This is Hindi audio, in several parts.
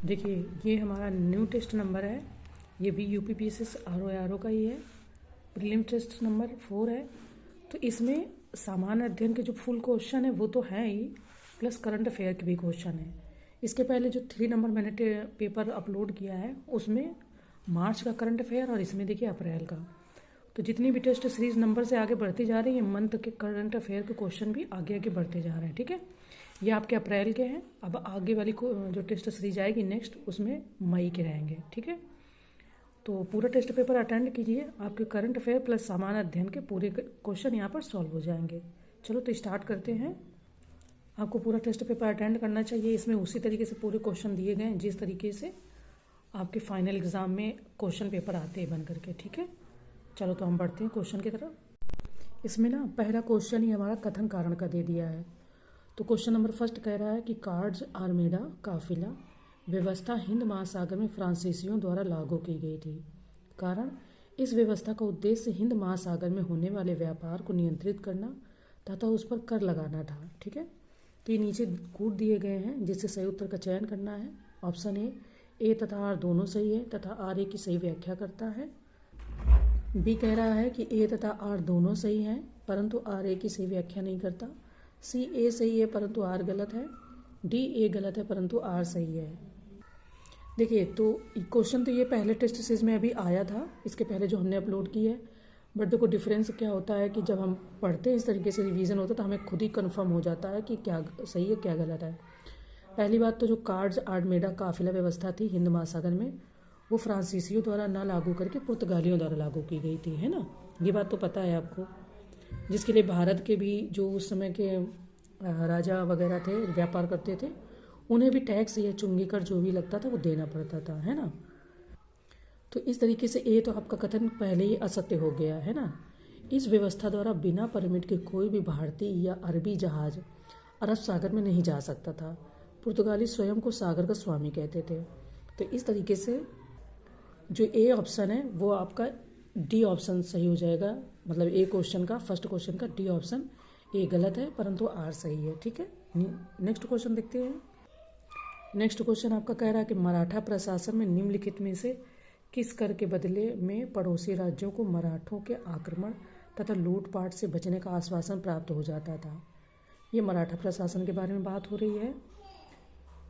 देखिए, ये हमारा न्यू टेस्ट नंबर है। ये भी यूपीपीएससी आरओ का ही है। प्रीलिम टेस्ट नंबर 4 है। तो इसमें सामान्य अध्ययन के जो फुल क्वेश्चन है वो तो है ही, प्लस करंट अफेयर के भी क्वेश्चन है। इसके पहले जो 3 नंबर मैंने पेपर अपलोड किया है उसमें मार्च का करंट अफेयर और इसमें देखिए अप्रैल का। तो जितनी भी टेस्ट सीरीज नंबर से आगे बढ़ती जा रही है, मंथ के करंट अफेयर के क्वेश्चन भी आगे आगे बढ़ते जा रहे हैं। ठीक है, ये आपके अप्रैल के हैं। अब आगे वाली को जो टेस्ट सीरीज आएगी नेक्स्ट, उसमें मई के रहेंगे। ठीक है, तो पूरा टेस्ट पेपर अटेंड कीजिए, आपके करंट अफेयर प्लस सामान्य अध्ययन के पूरे क्वेश्चन यहाँ पर सॉल्व हो जाएंगे। चलो तो स्टार्ट करते हैं। आपको पूरा टेस्ट पेपर अटेंड करना चाहिए। इसमें उसी तरीके से पूरे क्वेश्चन दिए गए हैं जिस तरीके से आपके फाइनल एग्जाम में क्वेश्चन पेपर आते हैं बन करके। ठीक है, चलो तो हम बढ़ते हैं क्वेश्चन की तरफ। इसमें ना पहला क्वेश्चन ही हमारा कथन कारण का दे दिया है। तो क्वेश्चन नंबर फर्स्ट कह रहा है कि कार्ड्स आर्मेडा काफिला व्यवस्था हिंद महासागर में फ्रांसीसियों द्वारा लागू की गई थी। कारण, इस व्यवस्था का उद्देश्य हिंद महासागर में होने वाले व्यापार को नियंत्रित करना तथा उस पर कर लगाना था। ठीक है, तो ये नीचे कूट दिए गए हैं जिससे सही उत्तर का चयन करना है। ऑप्शन ए तथा आर दोनों सही है तथा आर ए की सही व्याख्या करता है। बी कह रहा है कि ए तथा आर दोनों सही हैं परंतु आर ए की सही व्याख्या नहीं करता। सी ए सही है परंतु आर गलत है। डी ए गलत है परंतु आर सही है। देखिए, तो क्वेश्चन तो ये पहले टेस्ट सीरीज में अभी आया था, इसके पहले जो हमने अपलोड की है। बट देखो डिफरेंस क्या होता है कि जब हम पढ़ते हैं इस तरीके से रिवीजन होता है तो हमें खुद ही कंफर्म हो जाता है कि क्या सही है क्या गलत है। पहली बात तो जो कार्ड्स आर्मेडा काफिला व्यवस्था थी हिंद महासागर में, वो फ्रांसीसियों द्वारा ना लागू करके पुर्तगालियों द्वारा लागू की गई थी, है ना। ये बात तो पता है आपको, जिसके लिए भारत के भी जो उस समय के राजा वगैरह थे, व्यापार करते थे, उन्हें भी टैक्स या चुंगी कर जो भी लगता था वो देना पड़ता था, है ना। तो इस तरीके से ये तो आपका कथन पहले ही असत्य हो गया है ना। इस व्यवस्था द्वारा बिना परमिट के कोई भी भारतीय या अरबी जहाज अरब सागर में नहीं जा सकता था। पुर्तगाली स्वयं को सागर का स्वामी कहते थे। तो इस तरीके से जो ए ऑप्शन है वो आपका डी ऑप्शन सही हो जाएगा। मतलब ए क्वेश्चन का, फर्स्ट क्वेश्चन का डी ऑप्शन ए गलत है परंतु आर सही है। ठीक है, नेक्स्ट क्वेश्चन देखते हैं। नेक्स्ट क्वेश्चन आपका कह रहा है कि मराठा प्रशासन में निम्नलिखित में से किस कर के बदले में पड़ोसी राज्यों को मराठों के आक्रमण तथा लूटपाट से बचने का आश्वासन प्राप्त हो जाता था। ये मराठा प्रशासन के बारे में बात हो रही है।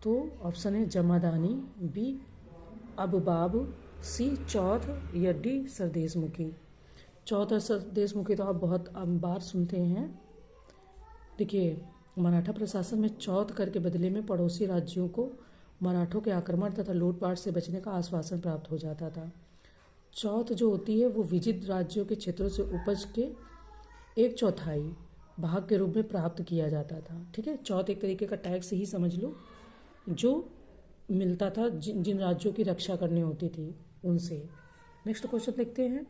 तो ऑप्शन है जमादानी, बी अबबाब, सी चौथ या डी सरदेशमुखी। चौथ और सरदेशमुखी तो आप बहुत बार सुनते हैं। देखिए, मराठा प्रशासन में चौथ कर के बदले में पड़ोसी राज्यों को मराठों के आक्रमण तथा लूटपाट से बचने का आश्वासन प्राप्त हो जाता था। चौथ जो होती है वो विजित राज्यों के क्षेत्रों से उपज के 1/4 भाग के रूप में प्राप्त किया जाता था। ठीक है, चौथ एक तरीके का टैक्स ही समझ लो जो मिलता था जिन राज्यों की रक्षा करनी होती थी उनसे। नेक्स्ट क्वेश्चन देखते हैं।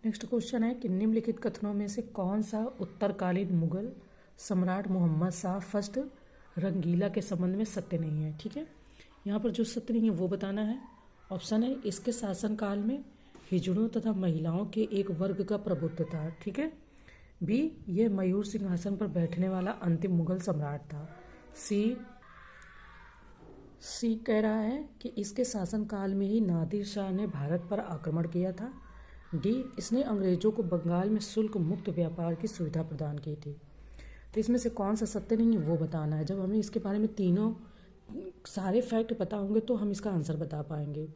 नेक्स्ट क्वेश्चन है कि निम्नलिखित कथनों में से कौन सा उत्तरकालीन मुगल सम्राट मोहम्मद शाह फर्स्ट रंगीला के संबंध में सत्य नहीं है। ठीक है, यहाँ पर जो सत्य नहीं है वो बताना है। ऑप्शन है इसके शासनकाल में हिजड़ों तथा महिलाओं के एक वर्ग का प्रभुत्व था। ठीक है, बी ये मयूर सिंहासन पर बैठने वाला अंतिम मुगल सम्राट था। सी कह रहा है कि इसके शासनकाल में ही नादिर शाह ने भारत पर आक्रमण किया था। डी इसने अंग्रेजों को बंगाल में शुल्क मुक्त व्यापार की सुविधा प्रदान की थी। तो इसमें से कौन सा सत्य नहीं है वो बताना है। जब हमें इसके बारे में तीनों सारे फैक्ट पता होंगे तो हम इसका आंसर बता पाएंगे,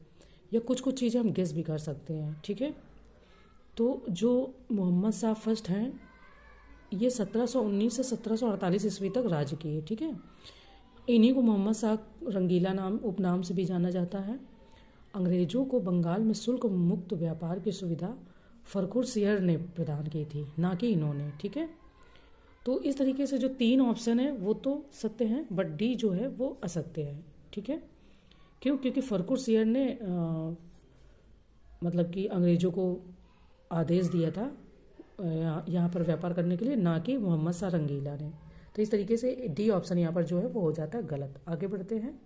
या कुछ कुछ चीज़ें हम गेस भी कर सकते हैं। ठीक है, तो जो मोहम्मद शाह फर्स्ट हैं ये 1719 से 1748 ईस्वी तक राज्य किए। ठीक है, इन्हीं को मोहम्मद शाह रंगीला नाम उपनाम से भी जाना जाता है। अंग्रेजों को बंगाल में शुल्क मुक्त व्यापार की सुविधा फर्रुखसियर ने प्रदान की थी, ना कि इन्होंने। ठीक है, तो इस तरीके से जो 3 ऑप्शन है वो तो सत्य हैं बट डी जो है वो असत्य है। ठीक है, क्योंकि फर्रुखसियर ने मतलब कि अंग्रेजों को आदेश दिया था यहाँ पर व्यापार करने के लिए, ना कि मोहम्मद शाह रंगीला ने। तो इस तरीके से डी ऑप्शन यहाँ पर जो है वो हो जाता है गलत। आगे बढ़ते हैं।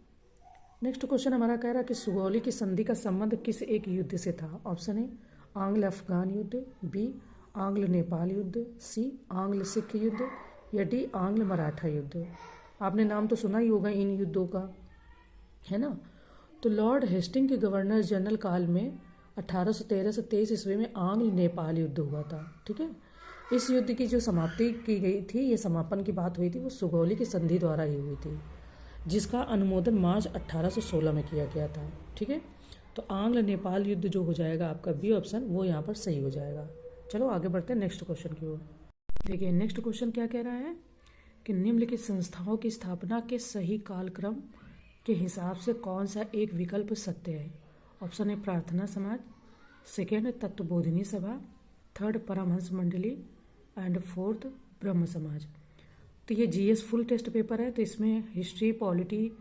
नेक्स्ट क्वेश्चन हमारा कह रहा है कि सुगौली की संधि का संबंध किस एक युद्ध से था। ऑप्शन है आंग्ल अफगान युद्ध, बी आंग्ल नेपाल युद्ध, सी आंग्ल सिख युद्ध या डी आंग्ल मराठा युद्ध। आपने नाम तो सुना ही होगा इन युद्धों का, है ना। तो लॉर्ड हेस्टिंग के गवर्नर जनरल काल में 1813 से 23 ईस्वी में आंग्ल नेपाल युद्ध हुआ था। ठीक है, इस युद्ध की जो समाप्ति की गई थी, ये समापन की बात हुई थी, वो सुगौली की संधि द्वारा ही हुई थी, जिसका अनुमोदन मार्च 1816 में किया गया था। ठीक है, तो आंग्ल नेपाल युद्ध जो हो जाएगा आपका बी ऑप्शन, वो यहाँ पर सही हो जाएगा। चलो आगे बढ़ते हैं नेक्स्ट क्वेश्चन की ओर। देखिए नेक्स्ट क्वेश्चन क्या कह रहा है कि निम्नलिखित संस्थाओं की स्थापना के सही कालक्रम के हिसाब से कौन सा एक विकल्प सत्य है। ऑप्शन है प्रार्थना समाज, सेकेंड तत्वबोधिनी सभा, थर्ड परमहंस मंडली एंड फोर्थ ब्रह्म समाज। तो ये जीएस फुल टेस्ट पेपर है, तो इसमें हिस्ट्री, पॉलिटी,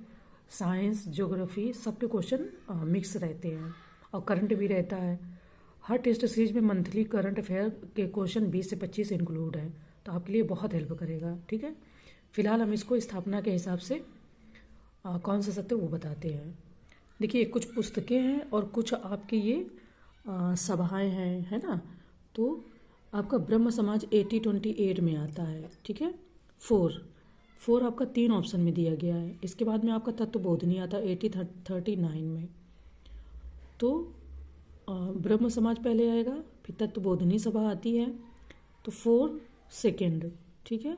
साइंस, ज्योग्राफी सबके क्वेश्चन मिक्स रहते हैं और करंट भी रहता है। हर टेस्ट सीरीज में मंथली करंट अफेयर के क्वेश्चन 20 से 25 इंक्लूड है, तो आपके लिए बहुत हेल्प करेगा। ठीक है, फिलहाल हम इसको स्थापना के हिसाब से कौन सा सत्य वो बताते हैं। देखिए कुछ पुस्तकें हैं और कुछ आपके ये सभाएं हैं, है ना। तो आपका ब्रह्म समाज 8028 में आता है। ठीक है, फोर आपका 3 ऑप्शन में दिया गया है। इसके बाद में आपका तत्वबोधिनी आता है 8039 में। तो ब्रह्म समाज पहले आएगा, फिर तत्वबोधिनी सभा आती है, तो 4 सेकेंड। ठीक है,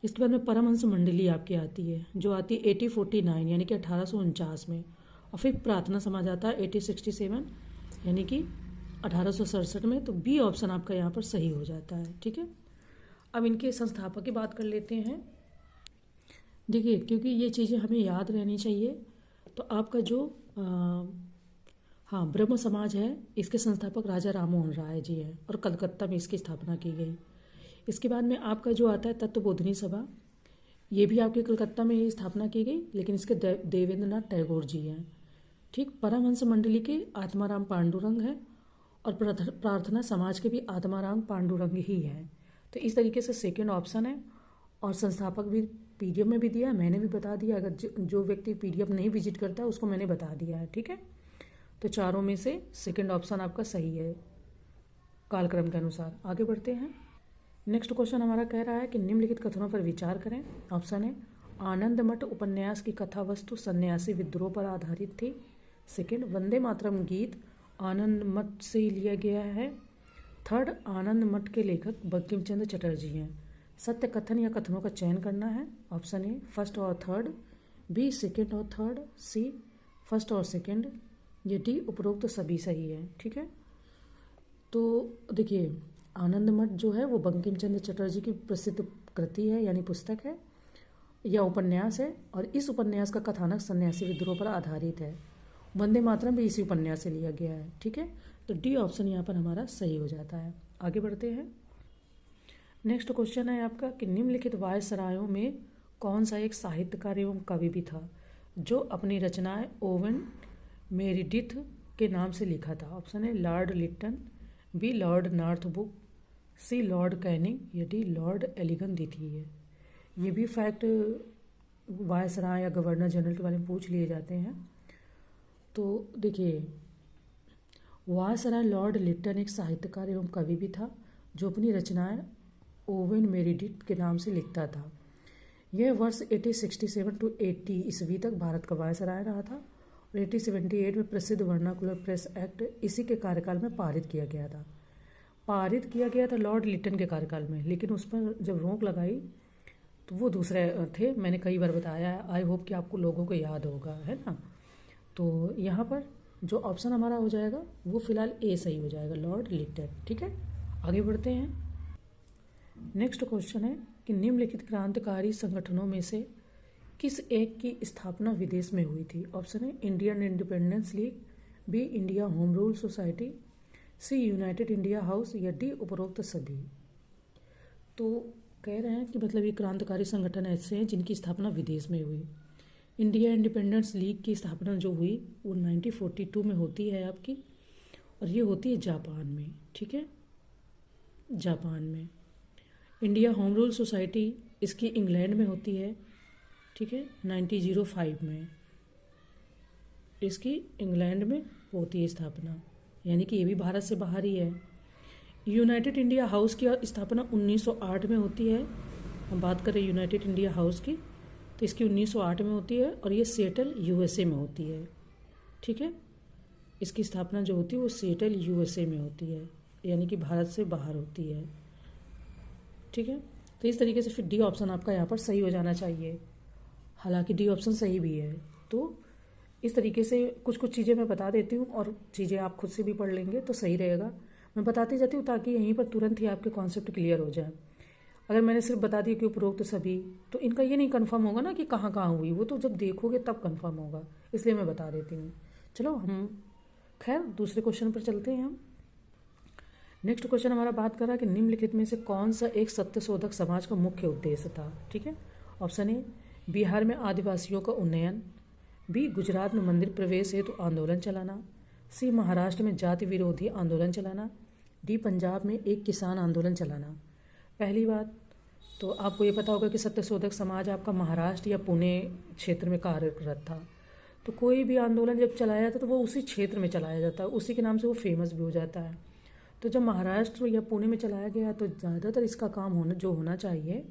इसके बाद में परमहंस मंडली आपकी आती है, जो आती है 8049 यानी कि 1849 में, और फिर प्रार्थना समाज आता है 8067 यानी कि 1867 में। तो बी ऑप्शन आपका यहाँ पर सही हो जाता है। ठीक है, अब इनके संस्थापक की बात कर लेते हैं। देखिए क्योंकि ये चीज़ें हमें याद रहनी चाहिए, तो आपका जो ब्रह्म समाज है, इसके संस्थापक राजा राममोहन राय जी हैं और कलकत्ता में इसकी स्थापना की गई। इसके बाद में आपका जो आता है तत्वबोधिनी सभा, ये भी आपके कलकत्ता में ही स्थापना की गई, लेकिन इसके देवेंद्र नाथ टैगोर जी हैं। ठीक, परमहंस मंडली के आत्माराम पांडुरंग है और प्रार्थना समाज के भी आत्माराम पांडुरंग ही है। तो इस तरीके से सेकेंड ऑप्शन है, और संस्थापक भी पीडीएफ में भी दिया है, मैंने भी बता दिया। अगर जो व्यक्ति पीडीएफ नहीं विजिट करता उसको मैंने बता दिया है। ठीक है, तो चारों में से सेकेंड ऑप्शन आपका सही है कालक्रम के अनुसार। आगे बढ़ते हैं। नेक्स्ट क्वेश्चन हमारा कह रहा है कि निम्नलिखित कथनों पर विचार करें। ऑप्शन है आनंद मठ उपन्यास की कथा वस्तु सन्यासी विद्रोह पर आधारित थी। सेकेंड, वंदे मातरम गीत आनंद मठ से लिया गया है। थर्ड, आनंद मठ के लेखक बंकिम चंद्र चटर्जी हैं। सत्य कथन या कथनों का चयन करना है। ऑप्शन ए फर्स्ट और थर्ड, बी सेकेंड और थर्ड, सी फर्स्ट और सेकेंड, ये डी उपरोक्त सभी सही है। ठीक है, तो देखिए आनंद मठ जो है वो बंकिम चंद्र चटर्जी की प्रसिद्ध कृति है, यानी पुस्तक है या उपन्यास है, और इस उपन्यास का कथानक सन्यासी विद्रोह पर आधारित है। वंदे मातरम भी इसी उपन्यास से लिया गया है। ठीक है, तो डी ऑप्शन यहाँ पर हमारा सही हो जाता है। आगे बढ़ते हैं। नेक्स्ट क्वेश्चन है आपका कि निम्नलिखित वायसरायों में कौन सा एक साहित्यकार एवं कवि भी था जो अपनी रचनाएं ओवन मेरिडिथ के नाम से लिखा था। ऑप्शन है Lord Lytton, B Lord Northbrook, C Lord Canning, या डी लॉर्ड एलिगन द्वितीय है। ये भी फैक्ट वायसराय या गवर्नर जनरल के बारे में पूछ लिए जाते हैं। तो देखिए वायसराय लॉर्ड लिटन एक साहित्यकार एवं कवि भी था जो अपनी रचनाएं ओवन मेरिडिथ के नाम से लिखता था। यह वर्ष 1867 टू 80 ईस्वी तक भारत का वायसराय रहा था और 1878 में प्रसिद्ध वर्नाकुलर प्रेस एक्ट इसी के कार्यकाल में पारित किया गया था लॉर्ड लिटन के कार्यकाल में, लेकिन उस पर जब रोक लगाई तो वो दूसरे थे। मैंने कई बार बताया है, आई होप कि आपको लोगों को याद होगा, है ना। तो यहाँ पर जो ऑप्शन हमारा हो जाएगा वो फिलहाल ए सही हो जाएगा, लॉर्ड लिटन। ठीक है, आगे बढ़ते हैं। नेक्स्ट क्वेश्चन है कि निम्नलिखित क्रांतिकारी संगठनों में से किस एक की स्थापना विदेश में हुई थी। ऑप्शन है Indian Independence League, B India Home Rule Society, C United India House, या डी उपरोक्त सभी। तो कह रहे हैं कि मतलब ये क्रांतिकारी संगठन ऐसे हैं जिनकी स्थापना विदेश में हुई। इंडिया इंडिपेंडेंस लीग की स्थापना जो हुई वो 1942 में होती है आपकी, और ये होती है जापान में। ठीक है, जापान में। इंडिया होम रूल सोसाइटी इसकी इंग्लैंड में होती है। ठीक है, 1905 में इसकी इंग्लैंड में होती है स्थापना, यानी कि ये भी भारत से बाहर ही है। यूनाइटेड इंडिया हाउस की स्थापना 1908 में होती है। हम बात करें यूनाइटेड इंडिया हाउस की तो इसकी 1908 में होती है और ये सिएटल यूएसए में होती है। ठीक है। इसकी स्थापना जो होती है वो सिएटल यूएसए में होती है, यानी कि भारत से बाहर होती है। ठीक है, तो इस तरीके से फिर डी ऑप्शन आपका यहाँ पर सही हो जाना चाहिए। हालांकि डी ऑप्शन सही भी है। तो इस तरीके से कुछ कुछ चीज़ें मैं बता देती हूँ और चीज़ें आप खुद से भी पढ़ लेंगे तो सही रहेगा। मैं बताती जाती हूँ ताकि यहीं पर तुरंत ही आपके कॉन्सेप्ट क्लियर हो जाए। अगर मैंने सिर्फ बता दिया कि उपरोक्त सभी, तो इनका ये नहीं कंफर्म होगा ना कि कहाँ कहाँ हुई, वो तो जब देखोगे तब कंफर्म होगा, इसलिए मैं बता देती हूँ। चलो हम खैर दूसरे क्वेश्चन पर चलते हैं। हम नेक्स्ट क्वेश्चन हमारा बात कर रहा है कि निम्नलिखित में से कौन सा एक सत्यशोधक समाज का मुख्य उद्देश्य था। ठीक है, ऑप्शन ए बिहार में आदिवासियों का उन्नयन, बी गुजरात में मंदिर प्रवेश हेतु आंदोलन चलाना, सी महाराष्ट्र में जाति विरोधी आंदोलन चलाना, डी पंजाब में एक किसान आंदोलन चलाना। पहली बात तो आपको ये पता होगा कि सत्यशोधक समाज आपका महाराष्ट्र या पुणे क्षेत्र में कार्यरत था। तो कोई भी आंदोलन जब चलाया जाता है तो वो उसी क्षेत्र में चलाया जाता है, उसी के नाम से वो फेमस भी हो जाता है। तो जब महाराष्ट्र या पुणे में चलाया गया तो ज़्यादातर इसका काम होना चाहिए,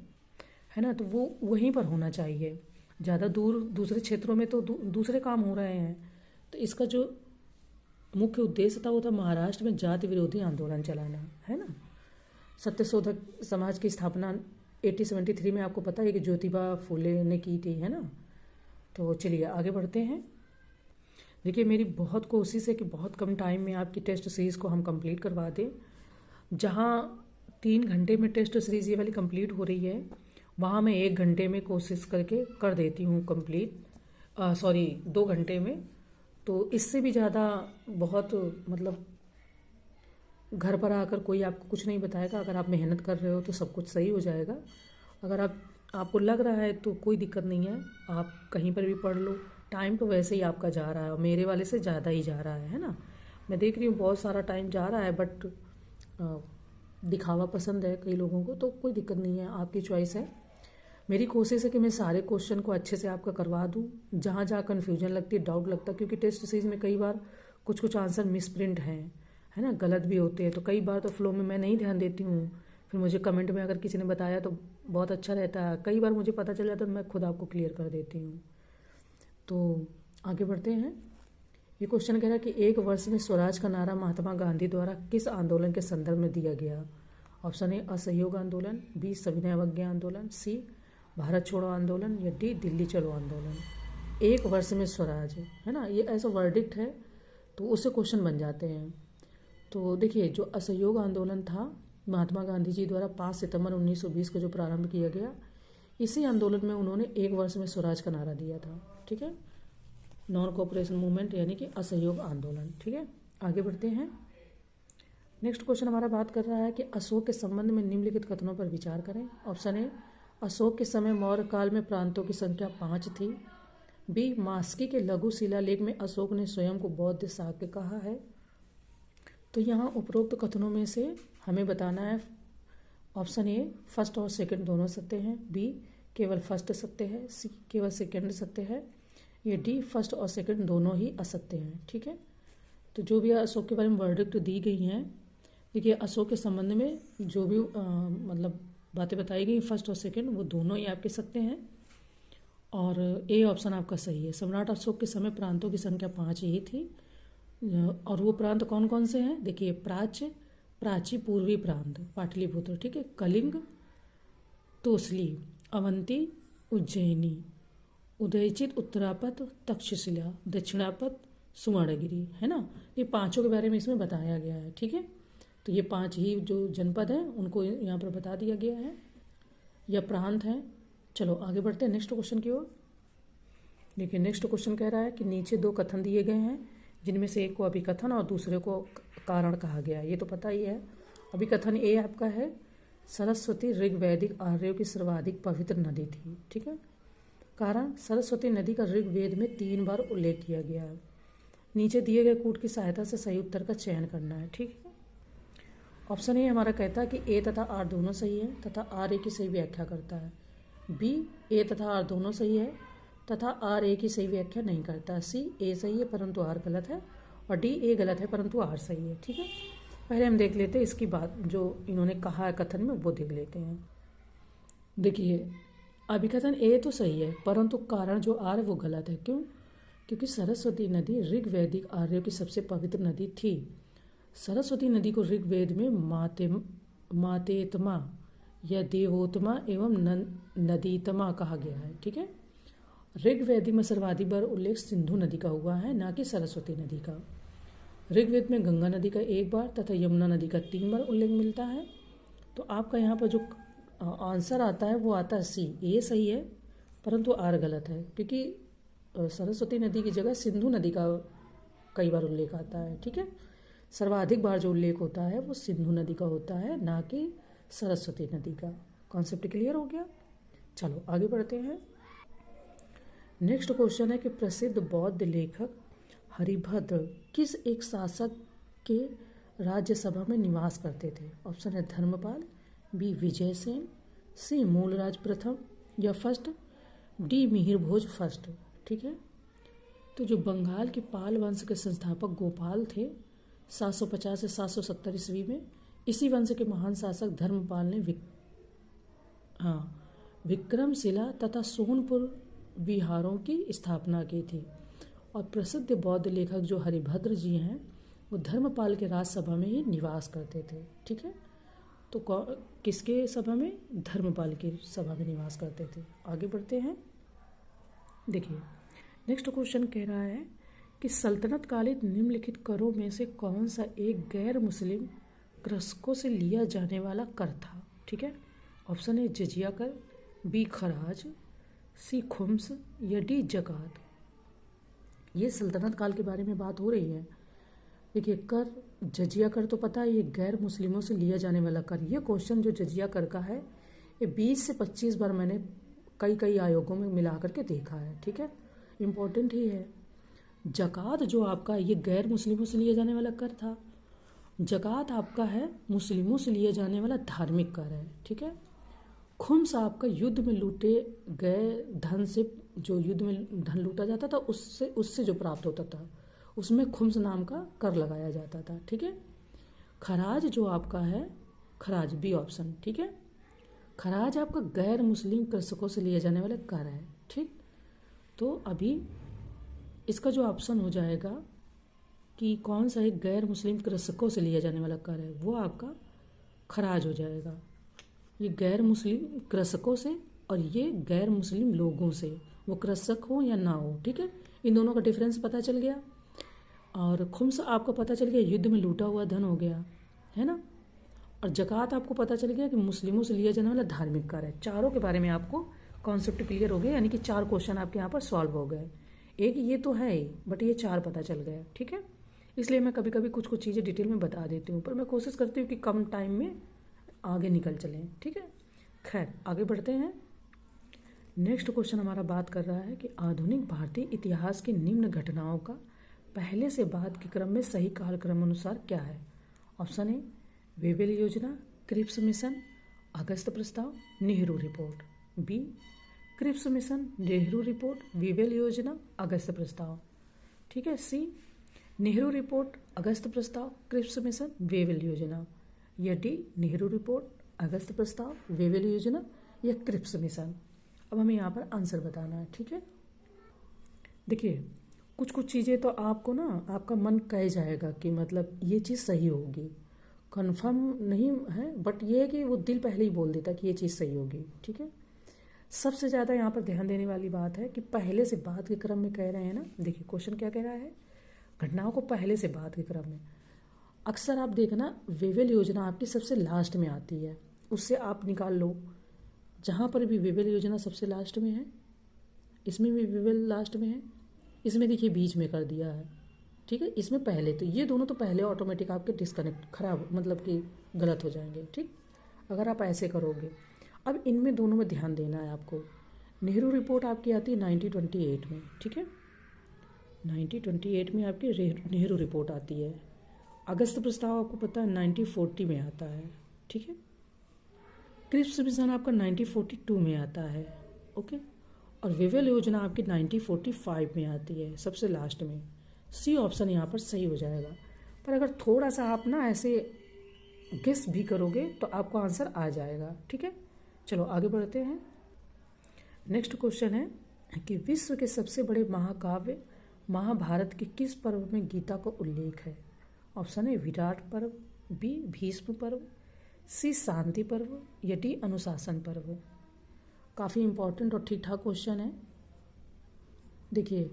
है ना, तो वो वहीं पर होना चाहिए। ज़्यादा दूर दूसरे क्षेत्रों में तो दूसरे काम हो रहे हैं। तो इसका जो मुख्य उद्देश्य था वो था महाराष्ट्र में जाति विरोधी आंदोलन चलाना, है ना। सत्यशोधक समाज की स्थापना 1873 में आपको पता है कि ज्योतिबा फुले ने की थी, है ना। तो चलिए आगे बढ़ते हैं। देखिए मेरी बहुत कोशिश है कि बहुत कम टाइम में आपकी टेस्ट सीरीज़ को हम कंप्लीट करवा दें। जहाँ 3 घंटे में टेस्ट सीरीज़ ये वाली कंप्लीट हो रही है, वहाँ मैं 1 घंटे में कोशिश करके कर देती हूँ कंप्लीट, 2 घंटे में। तो इससे भी ज़्यादा बहुत मतलब घर पर आकर कोई आपको कुछ नहीं बताएगा। अगर आप मेहनत कर रहे हो तो सब कुछ सही हो जाएगा। अगर आपको लग रहा है तो कोई दिक्कत नहीं है, आप कहीं पर भी पढ़ लो। टाइम तो वैसे ही आपका जा रहा है और मेरे वाले से ज़्यादा ही जा रहा है ना। मैं देख रही हूँ बहुत सारा टाइम जा रहा है, बट दिखावा पसंद है कई लोगों को, तो कोई दिक्कत नहीं है, आपकी चॉइस है। मेरी कोशिश है कि मैं सारे क्वेश्चन को अच्छे से आपका करवा दूँ। जहाँ जहाँ कन्फ्यूजन लगती है, डाउट लगता है, क्योंकि टेस्ट सीरीज में कई बार कुछ आंसर मिसप्रिंट हैं, है ना, गलत भी होते हैं। तो कई बार तो फ्लो में मैं नहीं ध्यान देती हूँ, फिर मुझे कमेंट में अगर किसी ने बताया तो बहुत अच्छा रहता है। कई बार मुझे पता चल जाता है तो मैं खुद आपको क्लियर कर देती हूँ। तो आगे बढ़ते हैं। ये क्वेश्चन कह रहा है कि एक वर्ष में स्वराज का नारा महात्मा गांधी द्वारा किस आंदोलन के संदर्भ में दिया गया। ऑप्शन ए असहयोग आंदोलन, बी सविनय अवज्ञा आंदोलन, सी भारत छोड़ो आंदोलन, या डी दिल्ली चलो आंदोलन। एक वर्ष में स्वराज, है ना, ये ऐसा वर्डिक्ट है तो उससे क्वेश्चन बन जाते हैं। तो देखिए जो असहयोग आंदोलन था महात्मा गांधी जी द्वारा 5 सितंबर 1920 को जो प्रारंभ किया गया, इसी आंदोलन में उन्होंने एक वर्ष में स्वराज का नारा दिया था। ठीक है, नॉन कोऑपरेशन मूवमेंट यानी कि असहयोग आंदोलन। ठीक है, आगे बढ़ते हैं। नेक्स्ट क्वेश्चन हमारा बात कर रहा है कि अशोक के संबंध में निम्नलिखित कथनों पर विचार करें। ऑप्शन ए अशोक के समय मौर्य काल में प्रांतों की संख्या 5 थी, बी मास्की के लघु शिलालेख में अशोक ने स्वयं को बौद्ध शाक्य कहा है। तो यहाँ उपरोक्त कथनों में से हमें बताना है। ऑप्शन ए फर्स्ट और सेकंड दोनों सत्य हैं, बी केवल फर्स्ट सत्य है, सी केवल सेकंड सत्य है, ये डी फर्स्ट और सेकंड दोनों ही असत्य हैं। ठीक है, तो जो भी अशोक के बारे में वर्डिक्ट दी गई हैं, देखिए अशोक के संबंध में जो भी मतलब बातें बताई गई फर्स्ट और सेकंड वो दोनों ही आपके सत्य हैं, और ए ऑप्शन आपका सही है। सम्राट अशोक के समय प्रांतों की संख्या 5 ही थी, और वो प्रांत कौन कौन से हैं, देखिए प्राची पूर्वी प्रांत पाटलिपुत्र, ठीक है, कलिंग, तोसली, अवंती, उज्जैनी, उदयचित, उत्तरापत, तक्षशिला, दक्षिणापत, सुवर्णगिरी, है ना। ये 5 के बारे में इसमें बताया गया है। ठीक है, तो ये 5 ही जो जनपद हैं उनको यहाँ पर बता दिया गया है या प्रांत हैं। चलो आगे बढ़ते हैं नेक्स्ट क्वेश्चन की ओर। देखिए नेक्स्ट क्वेश्चन कह रहा है कि नीचे 2 कथन दिए गए हैं, जिनमें से एक को अभिकथन और दूसरे को कारण कहा गया है। ये तो पता ही है। अभिकथन ए आपका है सरस्वती ऋग्वैदिक आर्यों की सर्वाधिक पवित्र नदी थी। ठीक है, कारण सरस्वती नदी का ऋग्वेद में 3 बार उल्लेख किया गया है। नीचे दिए गए कूट की सहायता से सही उत्तर का चयन करना है। ठीक है, ऑप्शन ए हमारा कहता है कि ए तथा आर दोनों सही है तथा आर ए की सही व्याख्या करता है, बी ए तथा आर दोनों सही है तथा आर ए की सही व्याख्या नहीं करता, सी ए सही है परंतु आर गलत है, और डी ए गलत है परंतु आर सही है। ठीक है, पहले हम देख लेते हैं इसकी बात जो इन्होंने कहा है कथन में, वो देख लेते हैं। देखिए अभिकथन ए तो सही है परंतु कारण जो आर है वो गलत है। क्यों क्योंकि सरस्वती नदी ऋग्वैदिक आर्यों की सबसे पवित्र नदी थी। सरस्वती नदी को ऋग्वेद में मातेतमा या देवोत्मा एवं नदीतमा कहा गया है। ठीक है, ऋग्वेद में सर्वाधिक बार उल्लेख सिंधु नदी का हुआ है, ना कि सरस्वती नदी का। ऋग्वेद में गंगा नदी का 1 बार तथा यमुना नदी का 3 बार उल्लेख मिलता है। तो आपका यहाँ पर जो आंसर आता है वो आता है सी। ए सही है, परंतु आर गलत है, क्योंकि सरस्वती नदी की जगह सिंधु नदी का कई बार उल्लेख आता है। ठीक है, सर्वाधिक बार जो उल्लेख होता है वो सिंधु नदी का होता है, ना कि सरस्वती नदी का। कॉन्सेप्ट क्लियर हो गया। चलो आगे बढ़ते हैं। नेक्स्ट क्वेश्चन है कि प्रसिद्ध बौद्ध लेखक हरिभद्र किस एक शासक के राज्यसभा में निवास करते थे? ऑप्शन है धर्मपाल, बी विजयसेन, सी मूलराज प्रथम या फर्स्ट, डी मिहिर भोज फर्स्ट। ठीक है, तो जो बंगाल के पाल वंश के संस्थापक गोपाल थे 750 से 770 ईस्वी में, इसी वंश के महान शासक धर्मपाल ने विक्रमशिला तथा सोनपुर विहारों की स्थापना की थी। और प्रसिद्ध बौद्ध लेखक जो हरिभद्र जी हैं वो धर्मपाल के राजसभा में ही निवास करते थे। ठीक है, तो किसके सभा में? धर्मपाल की सभा में निवास करते थे। आगे बढ़ते हैं। देखिए नेक्स्ट क्वेश्चन कह रहा है कि सल्तनत कालीन निम्नलिखित करों में से कौन सा एक गैर मुस्लिम कृषकों से लिया जाने वाला कर था? ठीक है, ऑप्शन है जजिया कर, बी खराज, सी खुम्स या डी जकात। ये सल्तनत काल के बारे में बात हो रही है। देखिए कर, जजिया कर तो पता है, ये गैर मुस्लिमों से लिया जाने वाला कर। ये क्वेश्चन जो जजिया कर का है ये 20 से 25 बार मैंने कई आयोगों में मिला करके देखा है। ठीक है, इम्पोर्टेंट ही है। जकात जो आपका ये गैर मुस्लिमों से लिया जाने वाला कर था। जकात आपका है मुस्लिमों से लिया जाने वाला धार्मिक कर है। ठीक है, खुम्स आपका युद्ध में लूटे गए धन से, जो युद्ध में धन लूटा जाता था उससे जो प्राप्त होता था उसमें खुम्स नाम का कर लगाया जाता था। ठीक है, खराज जो आपका है, खराज बी ऑप्शन। ठीक है, खराज आपका गैर मुस्लिम कृषकों से लिए जाने वाला कर है। ठीक, तो अभी इसका जो ऑप्शन हो जाएगा कि कौन सा एक गैर मुस्लिम कृषकों से लिया जाने वाला कर है, वो आपका खराज हो जाएगा। ये गैर मुस्लिम कृषकों से और ये गैर मुस्लिम लोगों से, वो कृषक हो या ना हो। ठीक है, इन दोनों का डिफरेंस पता चल गया। और खुम्स आपको पता चल गया युद्ध में लूटा हुआ धन हो गया, है ना। और जकात आपको पता चल गया कि मुस्लिमों से लिया जाने वाला धार्मिक कर है। चारों के बारे में आपको कॉन्सेप्ट क्लियर हो गया, यानी कि 4 क्वेश्चन आपके यहाँ पर सॉल्व हो गए। एक ये तो है ही, बट ये 4 पता चल गया। ठीक है, इसलिए मैं कभी कभी कुछ चीज़ें डिटेल में बता देती हूँ, पर मैं कोशिश करती हूँ कि कम टाइम में आगे निकल चलें। ठीक है, खैर आगे बढ़ते हैं। नेक्स्ट क्वेश्चन हमारा बात कर रहा है कि आधुनिक भारतीय इतिहास की निम्न घटनाओं का पहले से बाद के क्रम में सही कालक्रम अनुसार क्या है? ऑप्शन ए वेवेल योजना, क्रिप्स मिशन, अगस्त प्रस्ताव, Nehru report. B Cripps Mission, Nehru report, Wavell योजना, अगस्त प्रस्ताव। ठीक है, सी नेहरू रिपोर्ट, अगस्त प्रस्ताव, क्रिप्स मिशन, वेवेल योजना, या डी नेहरू रिपोर्ट, अगस्त प्रस्ताव, वेवेल योजना या क्रिप्स मिशन। अब हमें यहाँ पर आंसर बताना है। ठीक है, देखिए कुछ चीज़ें तो आपको ना आपका मन कह जाएगा कि मतलब ये चीज़ सही होगी, कंफर्म नहीं है, बट ये है कि वो दिल पहले ही बोल देता कि ये चीज़ सही होगी। ठीक है, सबसे ज़्यादा यहाँ पर ध्यान देने वाली बात है कि पहले से बाद के क्रम में कह रहे हैं ना। देखिए क्वेश्चन क्या कह रहा है, घटनाओं को पहले से बाद के क्रम में। अक्सर आप देखना वेवेल योजना आपकी सबसे लास्ट में आती है, उससे आप निकाल लो। जहाँ पर भी वेवेल योजना सबसे लास्ट में है, इसमें भी वेवेल लास्ट में है, इसमें देखिए बीच में कर दिया है। ठीक है, इसमें पहले, तो ये दोनों तो पहले ऑटोमेटिक आपके डिस्कनेक्ट खराब मतलब कि गलत हो जाएंगे। ठीक, अगर आप ऐसे करोगे। अब इनमें दोनों में ध्यान देना है आपको। नेहरू रिपोर्ट आपकी आती है 1928 में। ठीक है, 1928 में आपकी नेहरू रिपोर्ट आती है। अगस्त प्रस्ताव आपको पता है 1940 में आता है। ठीक है, क्रिप्स मिशन आपका 1942 में आता है। ओके, और वेवेल योजना आपकी 1945 में आती है, सबसे लास्ट में। सी ऑप्शन यहाँ पर सही हो जाएगा। पर अगर थोड़ा सा आप ना ऐसे गेस भी करोगे तो आपको आंसर आ जाएगा। ठीक है, चलो आगे बढ़ते हैं। नेक्स्ट क्वेश्चन है कि विश्व के सबसे बड़े महाकाव्य महाभारत के किस पर्व में गीता का उल्लेख है? ऑप्शन है विराट पर्व, बी भीष्म पर्व, सी शांति पर्व या डी अनुशासन पर्व। काफ़ी इंपॉर्टेंट और ठीक ठाक क्वेश्चन है। देखिए,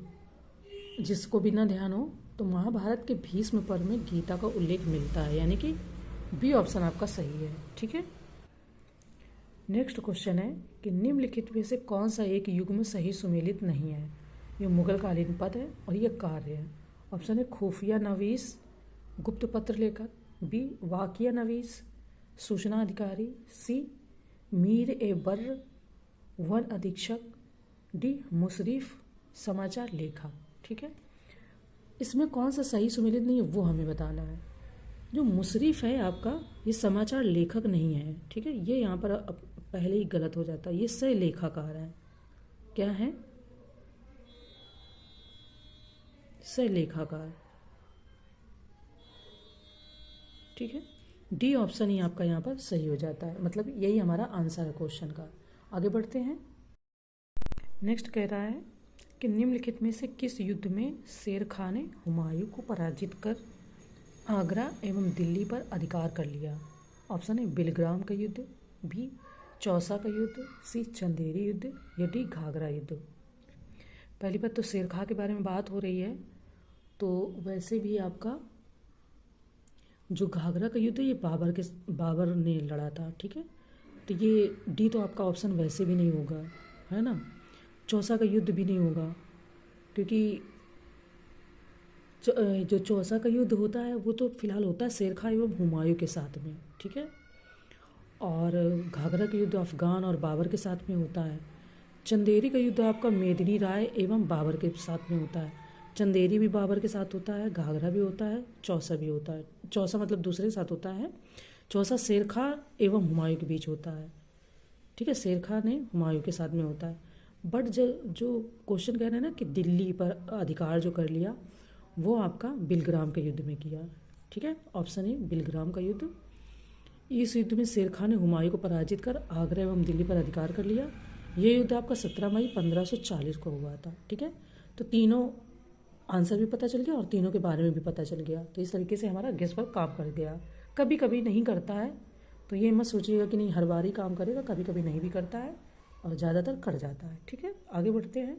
जिसको भी ना ध्यान हो तो महाभारत के भीष्म पर्व में गीता का उल्लेख मिलता है, यानी कि बी ऑप्शन आपका सही है। ठीक है। नेक्स्ट क्वेश्चन है कि निम्नलिखित में से कौन सा एक युग में सही सुमेलित नहीं है? ये मुगल कालीन पद है और ये कार्य है। ऑप्शन है खुफिया नवीस, गुप्त पत्र लेखक, बी वाकिया नवीस, सूचना अधिकारी, सी मीर ए बर्र वन अधीक्षक, डी मुशरिफ समाचार लेखक। ठीक है। इसमें कौन सा सही सुमेलित नहीं है वो हमें बताना है। जो मुशरिफ है आपका, ये समाचार लेखक नहीं है। ठीक है, ये यहाँ पर पहले ही गलत हो जाता है। ये सह लेखाकार है। क्या है? सह लेखाकार। ठीक है, डी ऑप्शन ही आपका यहाँ पर सही हो जाता है। मतलब यही हमारा आंसर है क्वेश्चन का। आगे बढ़ते हैं। नेक्स्ट कह रहा है कि निम्नलिखित में से किस युद्ध में शेर खां ने हुमायूं को पराजित कर आगरा एवं दिल्ली पर अधिकार कर लिया? ऑप्शन है बिलग्राम का युद्ध, बी चौसा का युद्ध, सी चंदेरी युद्ध या डी घाघरा युद्ध। पहली बात तो शेर खां के बारे में बात हो रही है, तो वैसे भी आपका जो घाघरा का युद्ध है ये बाबर ने लड़ा था। ठीक है, तो ये डी तो आपका ऑप्शन वैसे भी नहीं होगा, है ना। चौसा का युद्ध भी नहीं होगा, क्योंकि जो चौसा का युद्ध होता है वो तो फिलहाल होता है शेर खां एवं हुमायूं के साथ में। ठीक है, और घाघरा का युद्ध अफगान और बाबर के साथ में होता है। चंदेरी का युद्ध आपका मेदिनी राय एवं बाबर के साथ में होता है। चंदेरी भी बाबर के साथ होता है, घाघरा भी होता है, चौसा भी होता है। चौसा मतलब दूसरे के साथ होता है, चौसा शेर खां एवं हुमायूं के बीच होता है। ठीक है, शेर खां ने हुमायूं के साथ में होता है। बट जो क्वेश्चन कह रहे हैं ना कि दिल्ली पर अधिकार जो कर लिया, वो आपका बिलग्राम के युद्ध में किया। ठीक है, ऑप्शन ए बिलग्राम का युद्ध। इस युद्ध में शेर खां ने हुमायूं को पराजित कर आगरा एवं दिल्ली पर अधिकार कर लिया। ये युद्ध आपका 17 मई 1540 को हुआ था। ठीक है, तो तीनों आंसर भी पता चल गया और तीनों के बारे में भी पता चल गया। तो इस तरीके से हमारा गेस वर्क काम कर गया। कभी कभी नहीं करता है, तो ये मत सोचिएगा कि नहीं हर बार ही काम करेगा, कभी कभी नहीं भी करता है और ज़्यादातर कर जाता है। ठीक है, आगे बढ़ते हैं।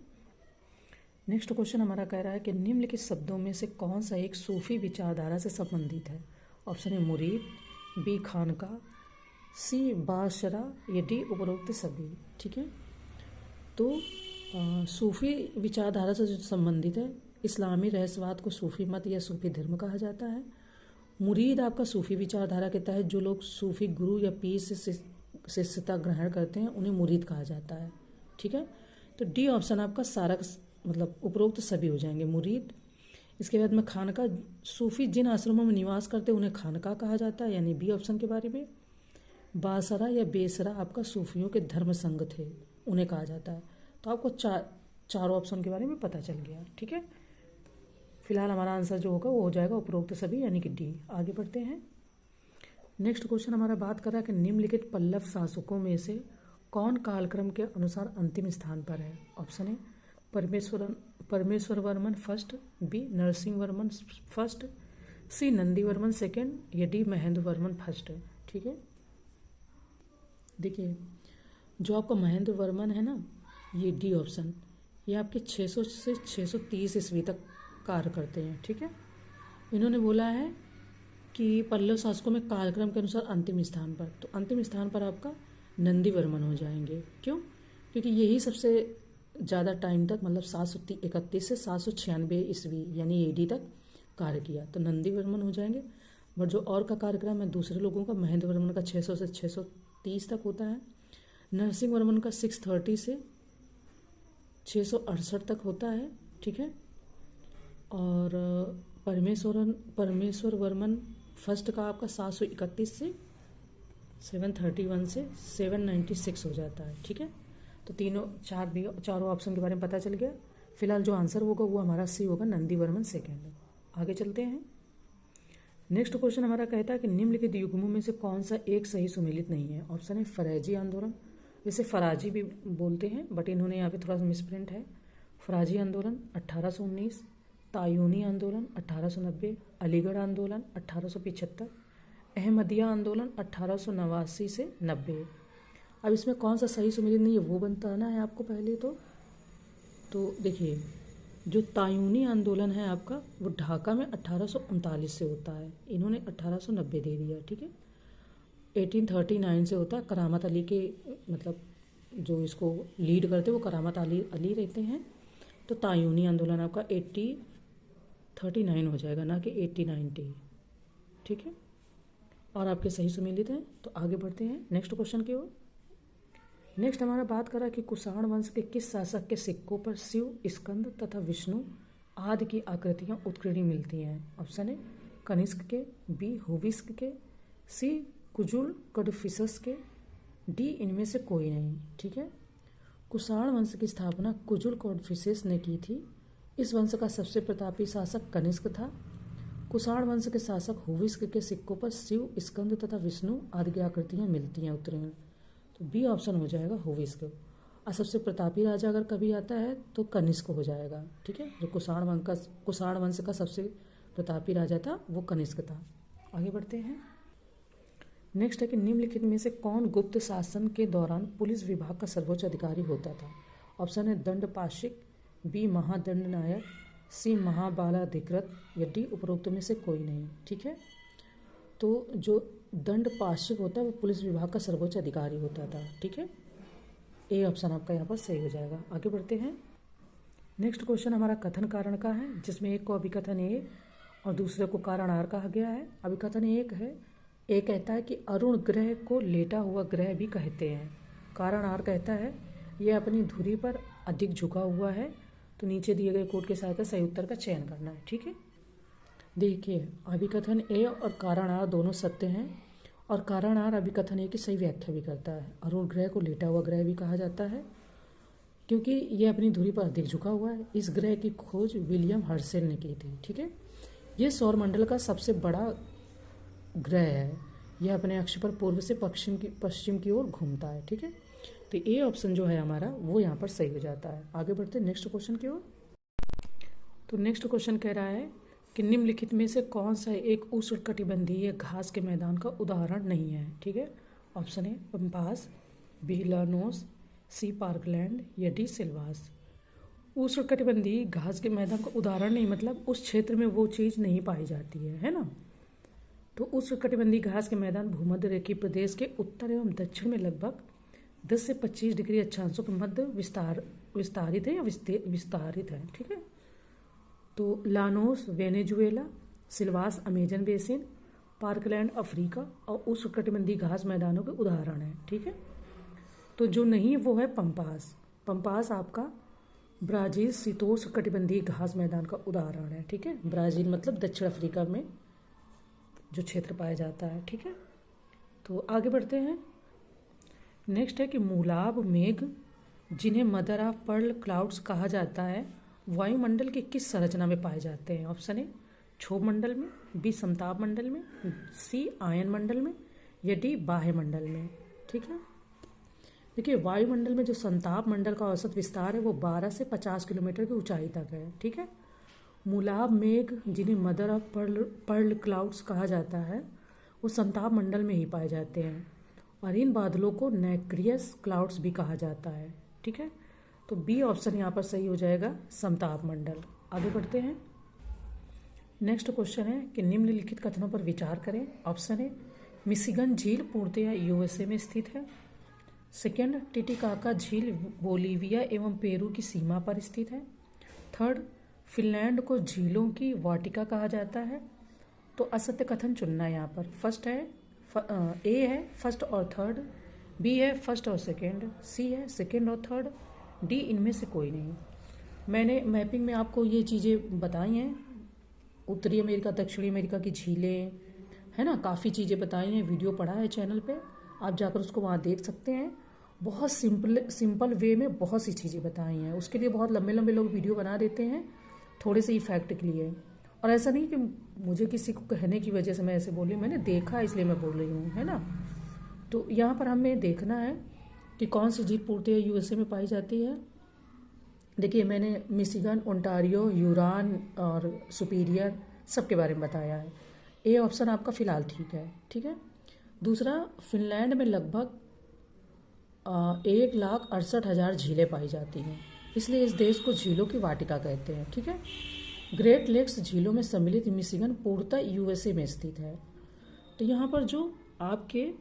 नेक्स्ट क्वेश्चन हमारा कह रहा है कि निम्नलिखित शब्दों में से कौन सा एक सूफी विचारधारा से संबंधित है? ऑप्शन है मुरीद, बी खानका, सी बाशरा या डी उपरोक्त सभी। ठीक है, तो सूफी विचारधारा से जो संबंधित है, इस्लामी रहस्यवाद को सूफी मत या सूफी धर्म कहा जाता है। मुरीद आपका सूफी विचारधारा के तहत जो लोग सूफी गुरु या पीर से शिष्यता ग्रहण करते हैं उन्हें मुरीद कहा जाता है। ठीक है, तो डी ऑप्शन आपका सारा मतलब उपरोक्त सभी हो जाएंगे मुरीद। इसके बाद में खानका, सूफी जिन आश्रमों में निवास करते हैं उन्हें खानका कहा जाता है, यानी बी ऑप्शन के बारे में। बासरा या बेसरा आपका सूफियों के धर्म संघ थे, उन्हें कहा जाता है। तो आपको चारों ऑप्शन के बारे में पता चल गया। ठीक है, फिलहाल हमारा आंसर जो होगा वो हो जाएगा उपरोक्त सभी, यानी कि डी। आगे बढ़ते हैं। नेक्स्ट क्वेश्चन हमारा बात कर रहा है कि निम्नलिखित पल्लव शासकों में से कौन कालक्रम के अनुसार अंतिम स्थान पर है? ऑप्शन है Parameshwara Varman first, B Narasimha Varman first, C Nandi Varman second या डी महेंद्र वर्मन फर्स्ट। ठीक है, देखिए जो आपका महेंद्र वर्मन है ना, ये डी ऑप्शन, ये आपके 600 से 630 ईस्वी तक कार्य करते हैं। ठीक है, इन्होंने बोला है कि पल्लव शासकों में कालक्रम के अनुसार अंतिम स्थान पर, तो अंतिम स्थान पर आपका नंदी वर्मन हो जाएंगे। क्यों? क्योंकि यही सबसे ज़्यादा टाइम तक मतलब 731 से 796 ईस्वी यानी एडी तक कार्य किया, तो नंदी वर्मन हो जाएंगे। बट जो और का कार्यक्रम है दूसरे लोगों का, महेंद्र वर्मन का 600 से 630 तक होता है, नरसिंह वर्मन का 630 से 668 तक होता है। ठीक है, और परमेश्वर वर्मन फर्स्ट का आपका 731 से 731 से 796 हो जाता है। ठीक है, तो चारों ऑप्शन के बारे में पता चल गया। फिलहाल जो आंसर होगा वो हमारा सी होगा, नंदी वर्मन सेकेंड। आगे चलते हैं। नेक्स्ट क्वेश्चन हमारा कहता है कि निम्नलिखित युग्मों में से कौन सा एक सही सुमेलित नहीं है? ऑप्शन है फरेजी आंदोलन, वैसे फराजी भी बोलते हैं बट इन्होंने यहाँ पे थोड़ा सा मिसप्रिंट है। फराजी आंदोलन 1819, तायूनी आंदोलन 1890, अलीगढ़ आंदोलन 1875, अहमदिया आंदोलन 1889 से 90। अब इसमें कौन सा सही सुमेलित नहीं है वो बताना है आपको पहले। तो देखिए, जो तायूनी आंदोलन है आपका वो ढाका में 1839 से होता है, इन्होंने 1890 दे दिया, ठीक है। 1839 से होता है, करामत अली के मतलब जो इसको लीड करते वो करामत अली रहते हैं। तो तायूनी आंदोलन आपका 8039 हो जाएगा, ना कि 8090, ठीक है। और आपके सही सुमेलित हैं। तो आगे बढ़ते हैं नेक्स्ट क्वेश्चन की ओर। नेक्स्ट हमारा बात करा कि कुषाण वंश के किस शासक के सिक्कों पर शिव, स्कंद तथा विष्णु आदि की आकृतियां उत्कीर्णी मिलती हैं। ऑप्शन ए कनिष्क के, बी हुविस्क के, सी कुजुल कड़फिसस के, डी इनमें से कोई नहीं, ठीक है। कुषाण वंश की स्थापना कुजुल कड़फिसस ने की थी। इस वंश का सबसे प्रतापी शासक कनिष्क था। कुषाण वंश के शासक हुविस्क के सिक्कों पर शिव, स्कंद तथा विष्णु आदि की आकृतियां मिलती हैं उत्कीर्ण। तो बी ऑप्शन हो जाएगा हुविस्क। और सबसे प्रतापी राजा अगर कभी आता है तो कनिष्क हो जाएगा, ठीक है। जो कुषाण वंश का सबसे प्रतापी राजा था वो कनिष्क था। आगे बढ़ते हैं। नेक्स्ट है कि निम्नलिखित में से कौन गुप्त शासन के दौरान पुलिस विभाग का सर्वोच्च अधिकारी होता था। ऑप्शन है दंड पाशिक, बी महादंड नायक, सी महाबालाधिकृत, या डी उपरोक्त में से कोई नहीं, ठीक है। तो जो दंड पाशिक होता है वो पुलिस विभाग का सर्वोच्च अधिकारी होता था, ठीक है। ए ऑप्शन आपका यहाँ पर सही हो जाएगा। आगे बढ़ते हैं। नेक्स्ट क्वेश्चन हमारा कथन कारण का है, जिसमें एक को अभिकथन ए और दूसरे को कारण आर कहा गया है। अभिकथन एक है, ए कहता है कि अरुण ग्रह को लेटा हुआ ग्रह भी कहते हैं। कारण आर कहता है यह अपनी धुरी पर अधिक झुका हुआ है। तो नीचे दिए गए कोड के सहायता सही उत्तर का चयन करना है, ठीक है। देखिए, अभिकथन ए और कारण आर दोनों सत्य हैं, और कारण आर अभिकथन ए की सही व्याख्या भी करता है। अरुण ग्रह को लेटा हुआ ग्रह भी कहा जाता है क्योंकि यह अपनी धुरी पर अधिक झुका हुआ है। इस ग्रह की खोज विलियम हर्शेल ने की थी, ठीक है। यह सौरमंडल का सबसे बड़ा ग्रह है। यह अपने अक्ष पर पूर्व से पश्चिम की ओर घूमता है, ठीक है। तो ए ऑप्शन जो है हमारा वो यहाँ पर सही हो जाता है। आगे बढ़ते हैं नेक्स्ट क्वेश्चन की ओर। तो नेक्स्ट क्वेश्चन कह रहा है कि निम्नलिखित में से कौन सा एक उष्णकटिबंधीय घास के मैदान का उदाहरण नहीं है, ठीक है। Option A pampas, B llanos, C parkland, या डी सिल्वास। उष्णकटिबंधीय घास के मैदान का उदाहरण नहीं मतलब उस क्षेत्र में वो चीज़ नहीं पाई जाती है ना। तो उष्णकटिबंधीय घास के मैदान भूमध्य रेखीय प्रदेश के उत्तर एवं दक्षिण में लगभग 10 से 25 डिग्री अक्षांशों के मध्य विस्तारित है या विस्तारित है, ठीक है। तो Llanos Venezuela, Selvas Amazon Basin, parkland Africa और उष्णकटिबंधीय घास मैदानों के उदाहरण हैं, ठीक है। तो जो नहीं वो है पंपास। पंपास आपका ब्राज़ील शीतोष्णकटिबंधीय घास मैदान का उदाहरण है, ठीक है। ब्राज़ील मतलब दक्षिण अफ्रीका में जो क्षेत्र पाया जाता है, ठीक है। तो आगे बढ़ते हैं। नेक्स्ट है कि मूलाभ मेघ, जिन्हें मदर ऑफ पर्ल क्लाउड्स कहा जाता है, वायुमंडल की किस संरचना में पाए जाते हैं। ऑप्शन ए क्षोभ मंडल में, बी समताप मंडल में, सी आयन मंडल में, या डी बाह्य मंडल में, ठीक है। देखिए, वायुमंडल में जो संताप मंडल का औसत विस्तार है वो 12 से 50 किलोमीटर की ऊंचाई तक है, ठीक है। मूलाभ मेघ, जिन्हें मदर ऑफ पर्ल क्लाउड्स कहा जाता है, वो संताप मंडल में ही पाए जाते हैं, और इन बादलों को नैक्रियस क्लाउड्स भी कहा जाता है, ठीक है। तो बी ऑप्शन यहाँ पर सही हो जाएगा, समताप मंडल। आगे बढ़ते हैं। नेक्स्ट क्वेश्चन है कि निम्नलिखित कथनों पर विचार करें। ऑप्शन ए मिशिगन झील पूर्णतया यूएसए में स्थित है। सेकेंड, टिटिकाका झील बोलीविया एवं पेरू की सीमा पर स्थित है। थर्ड, फिनलैंड को झीलों की वाटिका कहा जाता है। तो असत्य कथन चुनना है यहाँ पर। फर्स्ट है ए है फर्स्ट और थर्ड, बी है फर्स्ट और सेकेंड, सी है सेकेंड और थर्ड, डी इनमें से कोई नहीं। मैंने मैपिंग में आपको ये चीज़ें बताई हैं, उत्तरी अमेरिका, दक्षिणी अमेरिका की झीलें, है ना, काफ़ी चीज़ें बताई हैं। वीडियो पड़ा है चैनल पे, आप जाकर उसको वहाँ देख सकते हैं। बहुत सिंपल वे में बहुत सी चीज़ें बताई हैं। उसके लिए बहुत लंबे लंबे लोग वीडियो बना देते हैं थोड़े से इफेक्ट के लिए। और ऐसा नहीं कि मुझे किसी को कहने की वजह से मैं ऐसे बोल रही हूँ, मैंने देखा इसलिए मैं बोल रही हूँ, है ना। तो यहाँ पर हमें देखना है कि कौन सी झील पूर्णतः यूएसए में पाई जाती है। देखिए मैंने मिशिगन, ओंटारियो, यूरान और सुपीरियर सबके बारे में बताया है। ए ऑप्शन आपका फ़िलहाल ठीक है। ठीक है, दूसरा, फिनलैंड में लगभग 1,68,000 झीलें पाई जाती हैं, इसलिए इस देश को झीलों की वाटिका कहते हैं। ठीक है, ग्रेट लेक्स झीलों में सम्मिलित मिशिगन पूर्णतः यूएसए में स्थित है। तो यहाँ पर जो आपके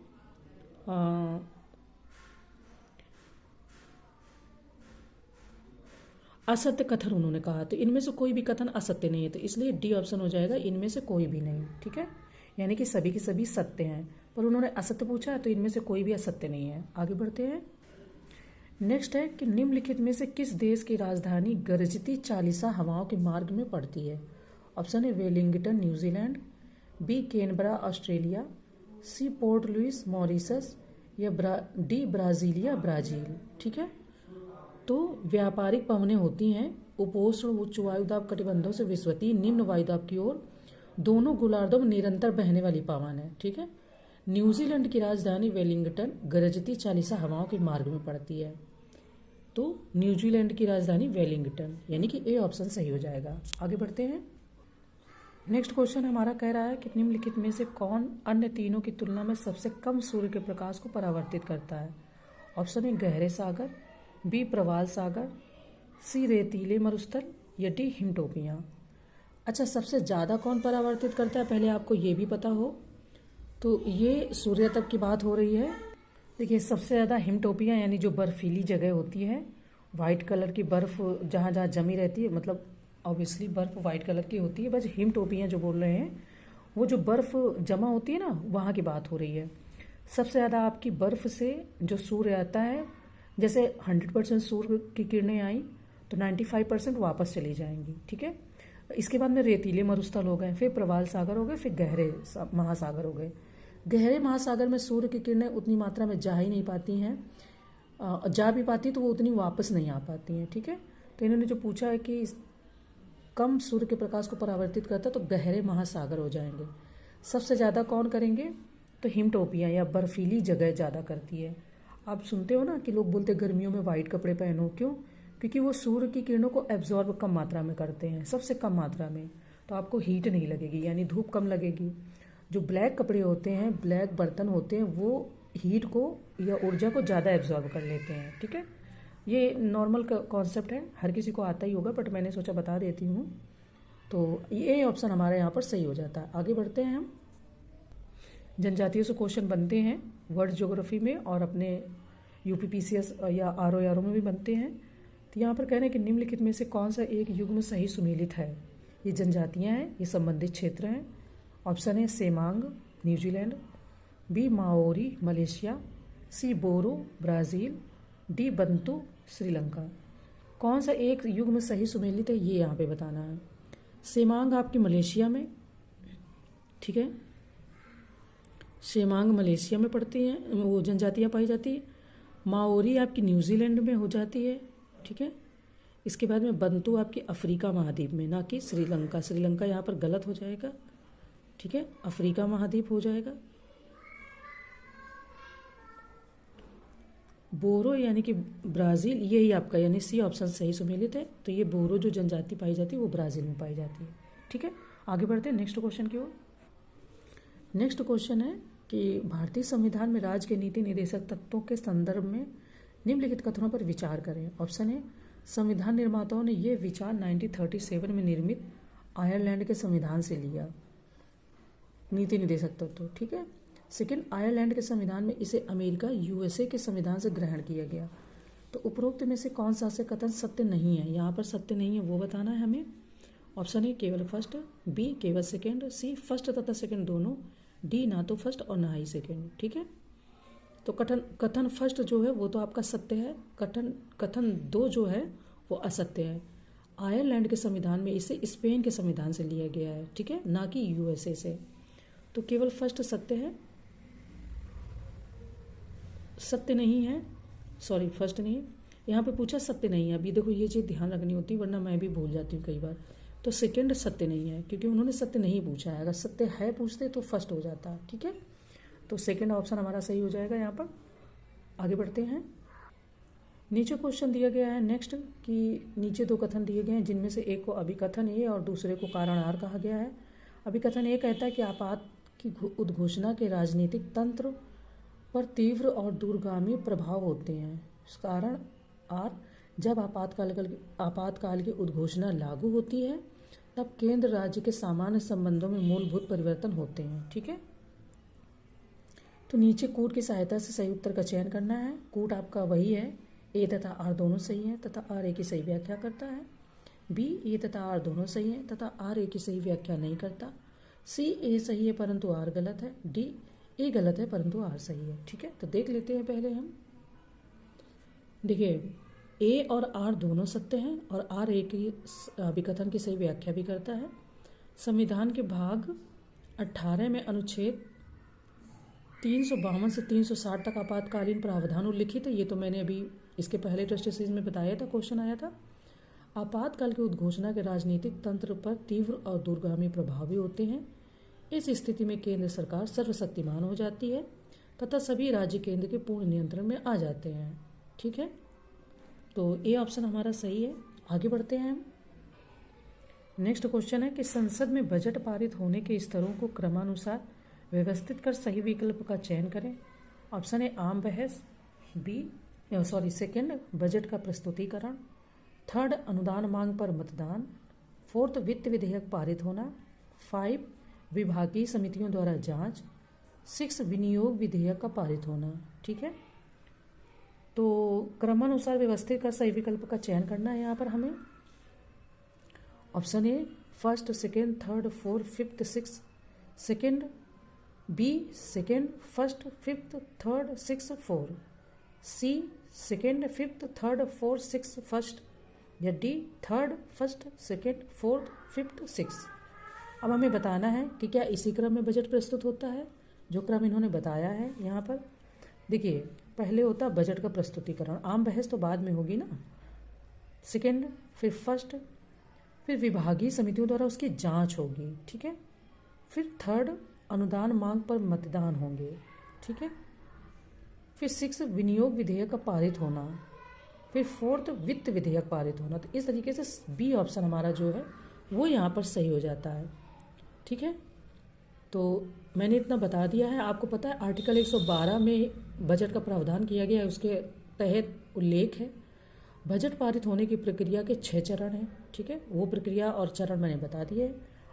असत्य कथन उन्होंने कहा, तो इनमें से कोई भी कथन असत्य नहीं है, तो इसलिए डी ऑप्शन हो जाएगा, इनमें से कोई भी नहीं। ठीक है, यानी कि सभी के सभी सत्य हैं, पर उन्होंने असत्य पूछा है, तो इनमें से कोई भी असत्य नहीं है। आगे बढ़ते हैं। नेक्स्ट है कि निम्नलिखित में से किस देश की राजधानी गरजती चालीसा हवाओं के मार्ग में पड़ती है। ऑप्शन है Wellington New Zealand, B Canberra Australia, C Port Louis Mauritius, या डी ब्राजीलिया ब्राजील। ठीक है, तो व्यापारिक पवनें होती हैं उपोष्ण उच्च वायुदाब कटिबंधों से विश्वतीय निम्न वायुदाब की ओर, दोनों गोलार्धों में निरंतर बहने वाली पवन है। ठीक है, न्यूजीलैंड की राजधानी वेलिंगटन गरजती चालीसा हवाओं के मार्ग में पड़ती है, तो न्यूजीलैंड की राजधानी वेलिंगटन, यानी कि ए ऑप्शन सही हो जाएगा। आगे बढ़ते हैं। नेक्स्ट क्वेश्चन हमारा कह रहा है कि निम्नलिखित में से कौन अन्य तीनों की तुलना में सबसे कम सूर्य के प्रकाश को परावर्तित करता है। ऑप्शन है गहरे सागर, बी प्रवाल सागर, सी रेतीले मरुस्थल, या डी हिमटोपियाँ। अच्छा, सबसे ज़्यादा कौन परावर्तित करता है पहले आपको ये भी पता हो, तो ये सूर्य तक की बात हो रही है। देखिए सबसे ज़्यादा हिमटोपियाँ यानी जो बर्फीली जगह होती है, वाइट कलर की बर्फ़ जहाँ जहाँ जमी रहती है, मतलब ऑब्वियसली बर्फ़ वाइट कलर की होती है, बस हिमटोपियाँ जो बोल रहे हैं वो जो बर्फ़ जमा होती है ना, वहाँ की बात हो रही है। सबसे ज़्यादा आपकी बर्फ़ से जो सूर्य आता है, जैसे 100% सूर्य की किरणें आई तो 95% वापस चली जाएंगी। ठीक है, इसके बाद में रेतीले मरुस्थल हो गए, फिर प्रवाल सागर हो गए, फिर गहरे महासागर हो गए। गहरे महासागर में सूर्य की किरणें उतनी मात्रा में जा ही नहीं पाती हैं, जा भी पाती तो वो उतनी वापस नहीं आ पाती हैं। ठीक है, तो इन्होंने जो पूछा है कि कम सूर्य के प्रकाश को परावर्तित करता तो गहरे महासागर हो जाएंगे। सबसे ज़्यादा कौन करेंगे, तो हिमटोपियाँ या बर्फीली जगह ज़्यादा करती है। आप सुनते हो ना कि लोग बोलते गर्मियों में वाइट कपड़े पहनो, क्यों? क्योंकि वो सूर्य की किरणों को एब्जॉर्ब कम मात्रा में करते हैं, सबसे कम मात्रा में, तो आपको हीट नहीं लगेगी, यानी धूप कम लगेगी। जो ब्लैक कपड़े होते हैं, ब्लैक बर्तन होते हैं, वो हीट को या ऊर्जा को ज़्यादा एब्जॉर्ब कर लेते हैं। ठीक है, ये नॉर्मल कॉन्सेप्ट है, हर किसी को आता ही होगा, बट मैंने सोचा बता देती हूँ। तो ये ऑप्शन हमारे यहाँ पर सही हो जाता है। आगे बढ़ते हैं हम। जनजातियों से क्वेश्चन बनते हैं वर्ल्ड ज्योग्राफी में और अपने यूपीपीसीएस या आरओ में भी बनते हैं। तो यहाँ पर कह रहे हैं कि निम्नलिखित में से कौन सा एक युग में सही सुमेलित है। ये जनजातियाँ हैं, ये संबंधित क्षेत्र हैं। ऑप्शन है Semang New Zealand, B Maori Malaysia, C Boro Brazil, D Bantu Sri Lanka. कौन सा एक युग में सही सुमेलित है ये यहाँ पे बताना है। सेमांग आपकी मलेशिया में, ठीक है, सेमांग मलेशिया में पड़ती हैं, वो जनजातियाँ पाई जाती है। माओरी आपकी न्यूजीलैंड में हो जाती है। ठीक है, इसके बाद में बंतु आपकी अफ्रीका महाद्वीप में, ना कि श्रीलंका। श्रीलंका यहाँ पर गलत हो जाएगा। ठीक है, अफ्रीका महाद्वीप हो जाएगा। बोरो यानी कि ब्राज़ील, यही आपका यानी सी ऑप्शन सही सुमेलित है। तो ये बोरो जो जनजाति पाई जाती है वो ब्राज़ील में पाई जाती है। ठीक है, आगे बढ़ते हैं नेक्स्ट क्वेश्चन की ओर। नेक्स्ट क्वेश्चन है कि भारतीय संविधान में राज्य के नीति निर्देशक तत्वों के संदर्भ में निम्नलिखित कथनों पर विचार करें। ऑप्शन है संविधान निर्माताओं ने यह विचार 1937 में निर्मित आयरलैंड के संविधान से लिया, नीति निर्देशक तत्व। ठीक है, सेकेंड, आयरलैंड के संविधान में इसे अमेरिका यूएसए के संविधान से ग्रहण किया गया। तो उपरोक्त में से कौन सा से कथन सत्य नहीं है, यहाँ पर सत्य नहीं है वो बताना है हमें। ऑप्शन ए केवल फर्स्ट, बी केवल सेकेंड, सी फर्स्ट तथा सेकेंड दोनों, डी ना तो फर्स्ट और ना ही सेकेंड। ठीक है, तो कथन फर्स्ट जो है वो तो आपका सत्य है, कथन दो जो है वो असत्य है। आयरलैंड के संविधान में इसे स्पेन के संविधान से लिया गया है। ठीक है, ना कि यूएसए से। तो केवल फर्स्ट सत्य है, सत्य नहीं है, सॉरी फर्स्ट नहीं, यहाँ पे पूछा सत्य नहीं है। अभी देखो ये चीज़ ध्यान रखनी होती है, वरना मैं भी भूल जाती हूँ कई बार। तो सेकंड सत्य नहीं है, क्योंकि उन्होंने सत्य नहीं पूछा है। अगर सत्य है पूछते तो फर्स्ट हो जाता। ठीक है, तो सेकंड ऑप्शन हमारा सही हो जाएगा यहाँ पर। आगे बढ़ते हैं। नीचे क्वेश्चन दिया गया है नेक्स्ट कि नीचे दो कथन दिए गए हैं जिनमें से एक को अभिकथन ए और दूसरे को कारण आर कहा गया है। अभिकथन ए कहता है कि आपात की उद्घोषणा के राजनीतिक तंत्र पर तीव्र और दूरगामी प्रभाव होते हैं। कारण आर, जब आपातकाल की उद्घोषणा लागू होती है तब केंद्र राज्य के सामान्य संबंधों में मूलभूत परिवर्तन होते हैं। ठीक है, तो नीचे कूट की सहायता से सही उत्तर का चयन करना है। कूट आपका वही है, ए तथा आर दोनों सही हैं तथा आर ए की सही व्याख्या करता है। बी, ए तथा आर दोनों सही हैं तथा आर ए की सही व्याख्या नहीं करता। सी, ए सही है परंतु आर गलत है। डी, ए गलत है परंतु आर सही है। ठीक है, तो देख लेते हैं पहले हम। देखिए, ए और आर दोनों सत्य हैं और आर ए की अभिकथन की सही व्याख्या भी करता है। संविधान के भाग 18 में अनुच्छेद 352 से 360 तक आपातकालीन प्रावधान उल्लिखित है। ये तो मैंने अभी इसके पहले टेस्ट सीरीज में बताया था, क्वेश्चन आया था। आपातकाल की उद्घोषणा के राजनीतिक तंत्र पर तीव्र और दूरगामी प्रभाव भी होते हैं। इस स्थिति में केंद्र सरकार सर्वशक्तिमान हो जाती है तथा सभी राज्य केंद्र के पूर्ण नियंत्रण में आ जाते हैं। ठीक है, तो ए ऑप्शन हमारा सही है। आगे बढ़ते हैं हम। नेक्स्ट क्वेश्चन है कि संसद में बजट पारित होने के स्तरों को क्रमानुसार व्यवस्थित कर सही विकल्प का चयन करें। ऑप्शन ए आम बहस, सेकंड बजट का प्रस्तुतिकरण, थर्ड अनुदान मांग पर मतदान, फोर्थ वित्त विधेयक पारित होना, 5 विभागीय समितियों द्वारा जांच, 6 विनियोग विधेयक का पारित होना। ठीक है, तो क्रमानुसार व्यवस्थित कर सही विकल्प का चयन करना है यहाँ पर हमें। Option A first, second, third, fourth, fifth, six, second, B second, first, fifth, third, six, four, C second, fifth, third, fourth, six, first, या D third, first, second, fourth, fifth, six. अब हमें बताना है कि क्या इसी क्रम में बजट प्रस्तुत होता है जो क्रम इन्होंने बताया है यहाँ पर। देखिए, पहले होता बजट का प्रस्तुतिकरण, आम बहस तो बाद में होगी ना, सेकेंड, फिर फर्स्ट, फिर विभागीय समितियों द्वारा उसकी जांच होगी। ठीक है, फिर थर्ड अनुदान मांग पर मतदान होंगे। ठीक है, फिर 6 विनियोग विधेयक का पारित होना, फिर फोर्थ वित्त विधेयक पारित होना। तो इस तरीके से बी ऑप्शन हमारा जो है वो यहाँ पर सही हो जाता है। ठीक है, तो मैंने इतना बता दिया है। आपको पता है आर्टिकल 112 में बजट का प्रावधान किया गया है, उसके तहत उल्लेख है बजट पारित होने की प्रक्रिया के 6 चरण हैं। ठीक है, वो प्रक्रिया और चरण मैंने बता दिए।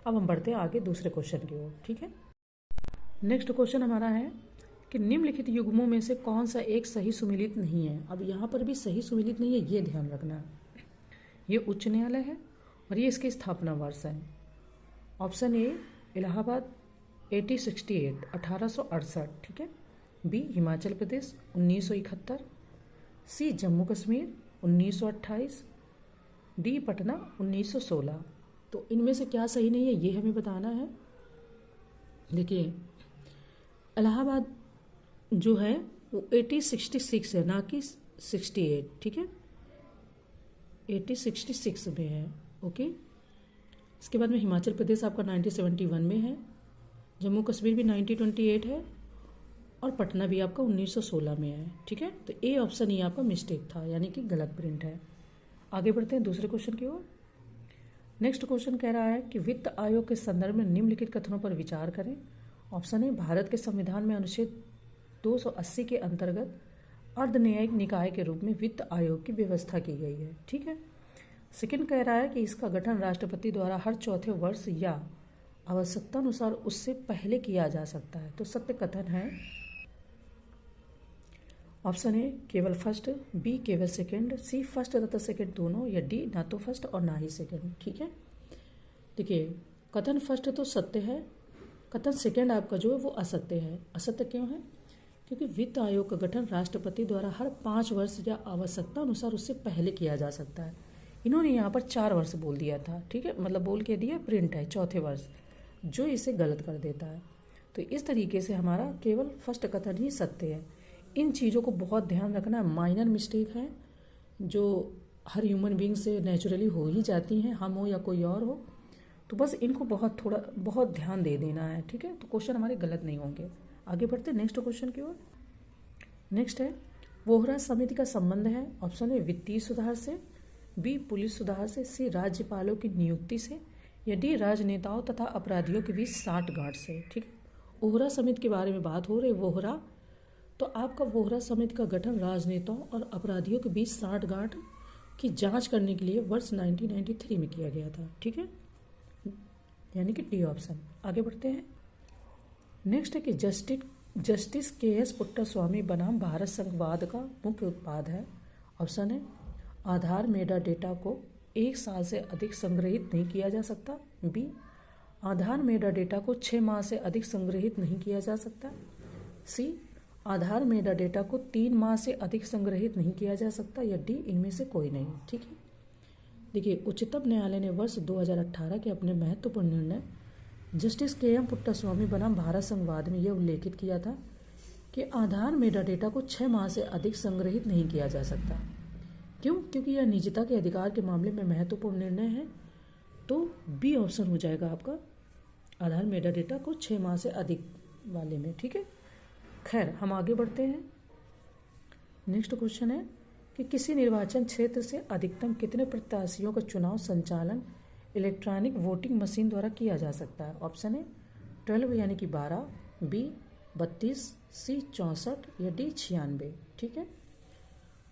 अब हम बढ़ते हैं आगे दूसरे क्वेश्चन की ओर। ठीक है, नेक्स्ट क्वेश्चन हमारा है कि निम्नलिखित युग्मों में से कौन सा एक सही सुमेलित नहीं है। अब यहाँ पर भी सही सुमेलित नहीं है, ये ध्यान रखना। ये उच्च न्यायालय है और ये इसकी स्थापना वर्ष है। ऑप्शन ए इलाहाबाद 1868 1868। ठीक है, बी हिमाचल प्रदेश 1971, सी जम्मू कश्मीर 1928, डी पटना 1916। तो इनमें से क्या सही नहीं है ये हमें बताना है। देखिए, इलाहाबाद जो है वो 1866 है, ना कि 68। ठीक है, 1866 में है। ओके, इसके बाद में हिमाचल प्रदेश आपका 1971 में है, जम्मू कश्मीर भी 1928 है और पटना भी आपका 1916 में है। ठीक है, तो ए ऑप्शन ही आपका मिस्टेक था, यानी कि गलत प्रिंट है। आगे बढ़ते हैं दूसरे क्वेश्चन की ओर। नेक्स्ट क्वेश्चन कह रहा है कि वित्त आयोग के संदर्भ में निम्नलिखित कथनों पर विचार करें। ऑप्शन ए भारत के संविधान में अनुच्छेद 280 के अंतर्गत अर्धन्यायिक निकाय के रूप में वित्त आयोग की व्यवस्था की गई है। ठीक है, सेकंड कह रहा है कि इसका गठन राष्ट्रपति द्वारा हर चौथे वर्ष या आवश्यकता अनुसार उससे पहले किया जा सकता है। तो सत्य कथन है ऑप्शन ए केवल फर्स्ट, बी केवल सेकंड, सी फर्स्ट तथा सेकंड दोनों, या डी ना तो फर्स्ट और ना ही सेकंड। ठीक है, देखिए कथन फर्स्ट तो सत्य है, कथन सेकंड आपका जो है वो असत्य है। असत्य क्यों है? क्योंकि वित्त आयोग का गठन राष्ट्रपति द्वारा हर 5 वर्ष या आवश्यकता अनुसार उससे पहले किया जा सकता है। इन्होंने यहाँ पर 4 वर्ष बोल दिया था। ठीक है, मतलब बोल के दिया, प्रिंट है चौथे वर्ष, जो इसे गलत कर देता है। तो इस तरीके से हमारा केवल फर्स्ट कथन ही सत्य है। इन चीज़ों को बहुत ध्यान रखना है, माइनर मिस्टेक है जो हर ह्यूमन बीइंग से नेचुरली हो ही जाती हैं, हम हो या कोई और हो। तो बस इनको बहुत ध्यान दे देना है। ठीक है, तो क्वेश्चन हमारे गलत नहीं होंगे। आगे बढ़ते नेक्स्ट क्वेश्चन की ओर। नेक्स्ट है वोहरा समिति का संबंध है, ऑप्शन ए वित्तीय सुधार से, बी पुलिस सुधार से, सी राज्यपालों की नियुक्ति से, या डी राजनेताओं तथा अपराधियों के बीच साठगांठ से। ठीक, वोहरा समिति के बारे में बात हो रही। वोहरा, तो आपका वोहरा समिति का गठन राजनेताओं और अपराधियों के बीच साठगांठ की जांच करने के लिए वर्ष 1993 में किया गया था। ठीक है, यानी कि डी ऑप्शन। आगे बढ़ते हैं। नेक्स्ट है कि जस्टिस के.एस. पुट्टास्वामी बनाम भारत संघवाद का मुख्य उत्पाद है। ऑप्शन है आधार मेटा डेटा को 1 साल से अधिक संग्रहित नहीं किया जा सकता, बी आधार मेटा डेटा को 6 माह से अधिक संग्रहित नहीं किया जा सकता, सी आधार मेटा डेटा को 3 माह से अधिक संग्रहित नहीं किया जा सकता, या डी इनमें से कोई नहीं। ठीक है, देखिए उच्चतम न्यायालय ने वर्ष 2018 के अपने महत्वपूर्ण निर्णय जस्टिस के.एम. पुट्टास्वामी बनाम भारत संघवाद में यह उल्लेखित किया था कि आधार मेटा डेटा को 6 माह से अधिक संग्रहित नहीं किया जा सकता। क्यों? क्योंकि यह निजता के अधिकार के मामले में महत्वपूर्ण निर्णय है। तो बी ऑप्शन हो जाएगा आपका, आधार मेटा डेटा को 6 माह से अधिक वाले में। ठीक है, खैर हम आगे बढ़ते हैं। नेक्स्ट क्वेश्चन है कि किसी निर्वाचन क्षेत्र से अधिकतम कितने प्रत्याशियों का चुनाव संचालन इलेक्ट्रॉनिक वोटिंग मशीन द्वारा किया जा सकता है। ऑप्शन है 12 यानी कि 12, बी 32, सी 64, या डी 96। ठीक है,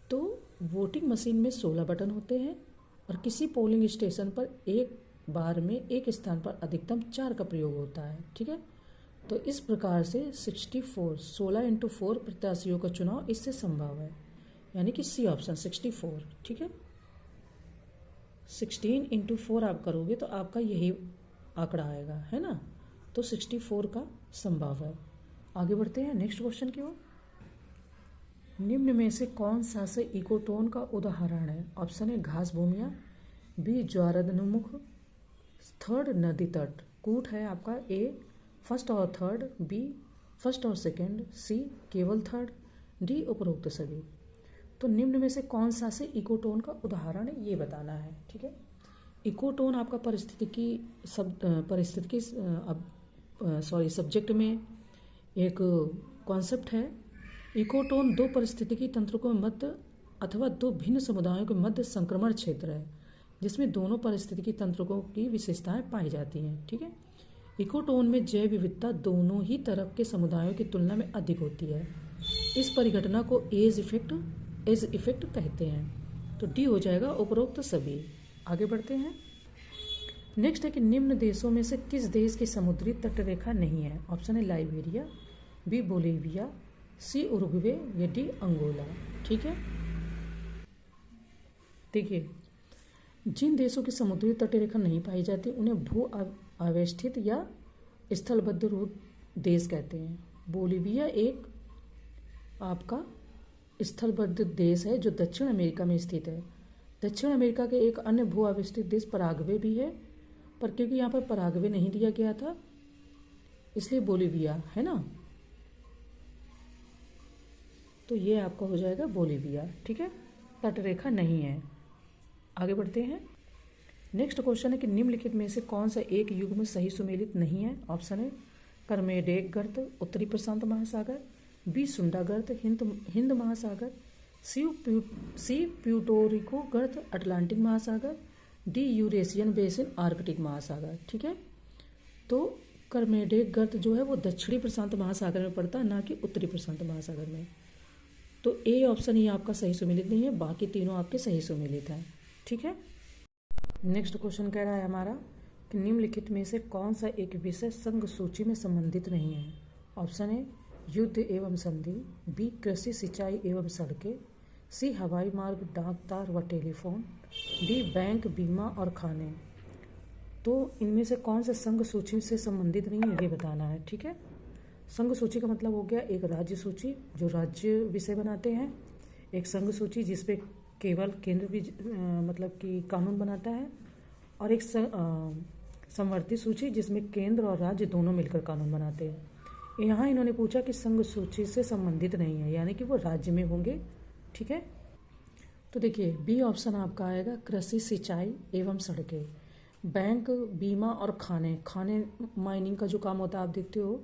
तो वोटिंग मशीन में 16 बटन होते हैं और किसी पोलिंग स्टेशन पर एक बार में एक स्थान पर अधिकतम 4 का प्रयोग होता है। ठीक है, तो इस प्रकार से 64 16 × 4 प्रत्याशियों का चुनाव इससे संभव है, यानी कि सी ऑप्शन 64। ठीक है, 16 × 4 आप करोगे तो आपका यही आंकड़ा आएगा, है ना। तो 64 का संभव है। आगे बढ़ते हैं नेक्स्ट क्वेश्चन की ओर। निम्न में से कौन सा से इकोटोन का उदाहरण है। ऑप्शन है घास भूमियाँ, बी ज्वारनदमुख, थर्ड नदी तट, कूट है आपका ए फर्स्ट और थर्ड, बी फर्स्ट और सेकंड, सी केवल थर्ड, डी उपरोक्त सभी। तो निम्न में से कौन सा से इकोटोन का उदाहरण है ये बताना है। ठीक है, इकोटोन आपका परिस्थितिकी सब्जेक्ट में एक कॉन्सेप्ट है। इकोटोन 2 पारिस्थितिकी तंत्रों के मध्य अथवा 2 भिन्न समुदायों के मध्य संक्रमण क्षेत्र है जिसमें दोनों पारिस्थितिकी तंत्रों की विशेषताएं पाई जाती हैं। ठीक है, इकोटोन में जैव विविधता दोनों ही तरफ के समुदायों की तुलना में अधिक होती है। इस परिघटना को एज इफेक्ट कहते हैं। तो डी हो जाएगा उपरोक्त सभी। आगे बढ़ते हैं। नेक्स्ट है कि निम्न देशों में से किस देश की समुद्री तटरेखा नहीं है। ऑप्शन है लाइबेरिया, बी बोलीविया, सी उरुग्वे, या डी अंगोला। ठीक है, देखिए जिन देशों की समुद्री तटरेखा नहीं पाई जाती उन्हें भू आवेष्टित या स्थलबद्ध रूप देश कहते हैं। बोलीविया एक आपका स्थलबद्ध देश है जो दक्षिण अमेरिका में स्थित है। दक्षिण अमेरिका के एक अन्य भू आवेष्टित देश पराग्वे भी है, पर क्योंकि यहाँ पर पराग्वे नहीं दिया गया था इसलिए बोलीविया है ना, तो ये आपका हो जाएगा बोलीविया। ठीक है, तटरेखा नहीं है। आगे बढ़ते हैं। नेक्स्ट क्वेश्चन है कि निम्नलिखित में से कौन सा एक युग्म सही सुमेलित नहीं है। ऑप्शन है कर्मेडेक गर्त उत्तरी प्रशांत महासागर, बी सुंडा गर्त हिंद महासागर, सी प्यूटोरिको गर्त अटलांटिक महासागर, डी यूरेशियन बेसिन आर्कटिक महासागर। ठीक है, तो कर्मेडेक गर्त जो है वो दक्षिणी प्रशांत महासागर में पड़ता है, ना कि उत्तरी प्रशांत महासागर में। तो ए ऑप्शन ही आपका सही सुमेलित नहीं है, बाकी तीनों आपके सही सुमेलित हैं। ठीक है, नेक्स्ट क्वेश्चन कह रहा है हमारा कि निम्नलिखित में से कौन सा एक विषय संघ सूची में संबंधित नहीं है। ऑप्शन है युद्ध एवं संधि, बी कृषि सिंचाई एवं सड़कें, सी हवाई मार्ग डाक तार व टेलीफोन, डी बैंक बीमा और खाने। तो इनमें से कौन सा संघ सूची से संबंधित नहीं है ये बताना है। ठीक है, संघ सूची का मतलब हो गया एक राज्य सूची जो राज्य विषय बनाते हैं, एक संघ सूची जिसपे केवल केंद्र भी मतलब कि कानून बनाता है, और एक समवर्ती सूची जिसमें केंद्र और राज्य दोनों मिलकर कानून बनाते हैं। यहाँ इन्होंने पूछा कि संघ सूची से संबंधित नहीं है, यानी कि वो राज्य में होंगे। ठीक है, तो देखिए बी ऑप्शन आपका आएगा कृषि सिंचाई एवं सड़कें, बैंक बीमा और खाने माइनिंग का जो काम होता है आप देखते हो,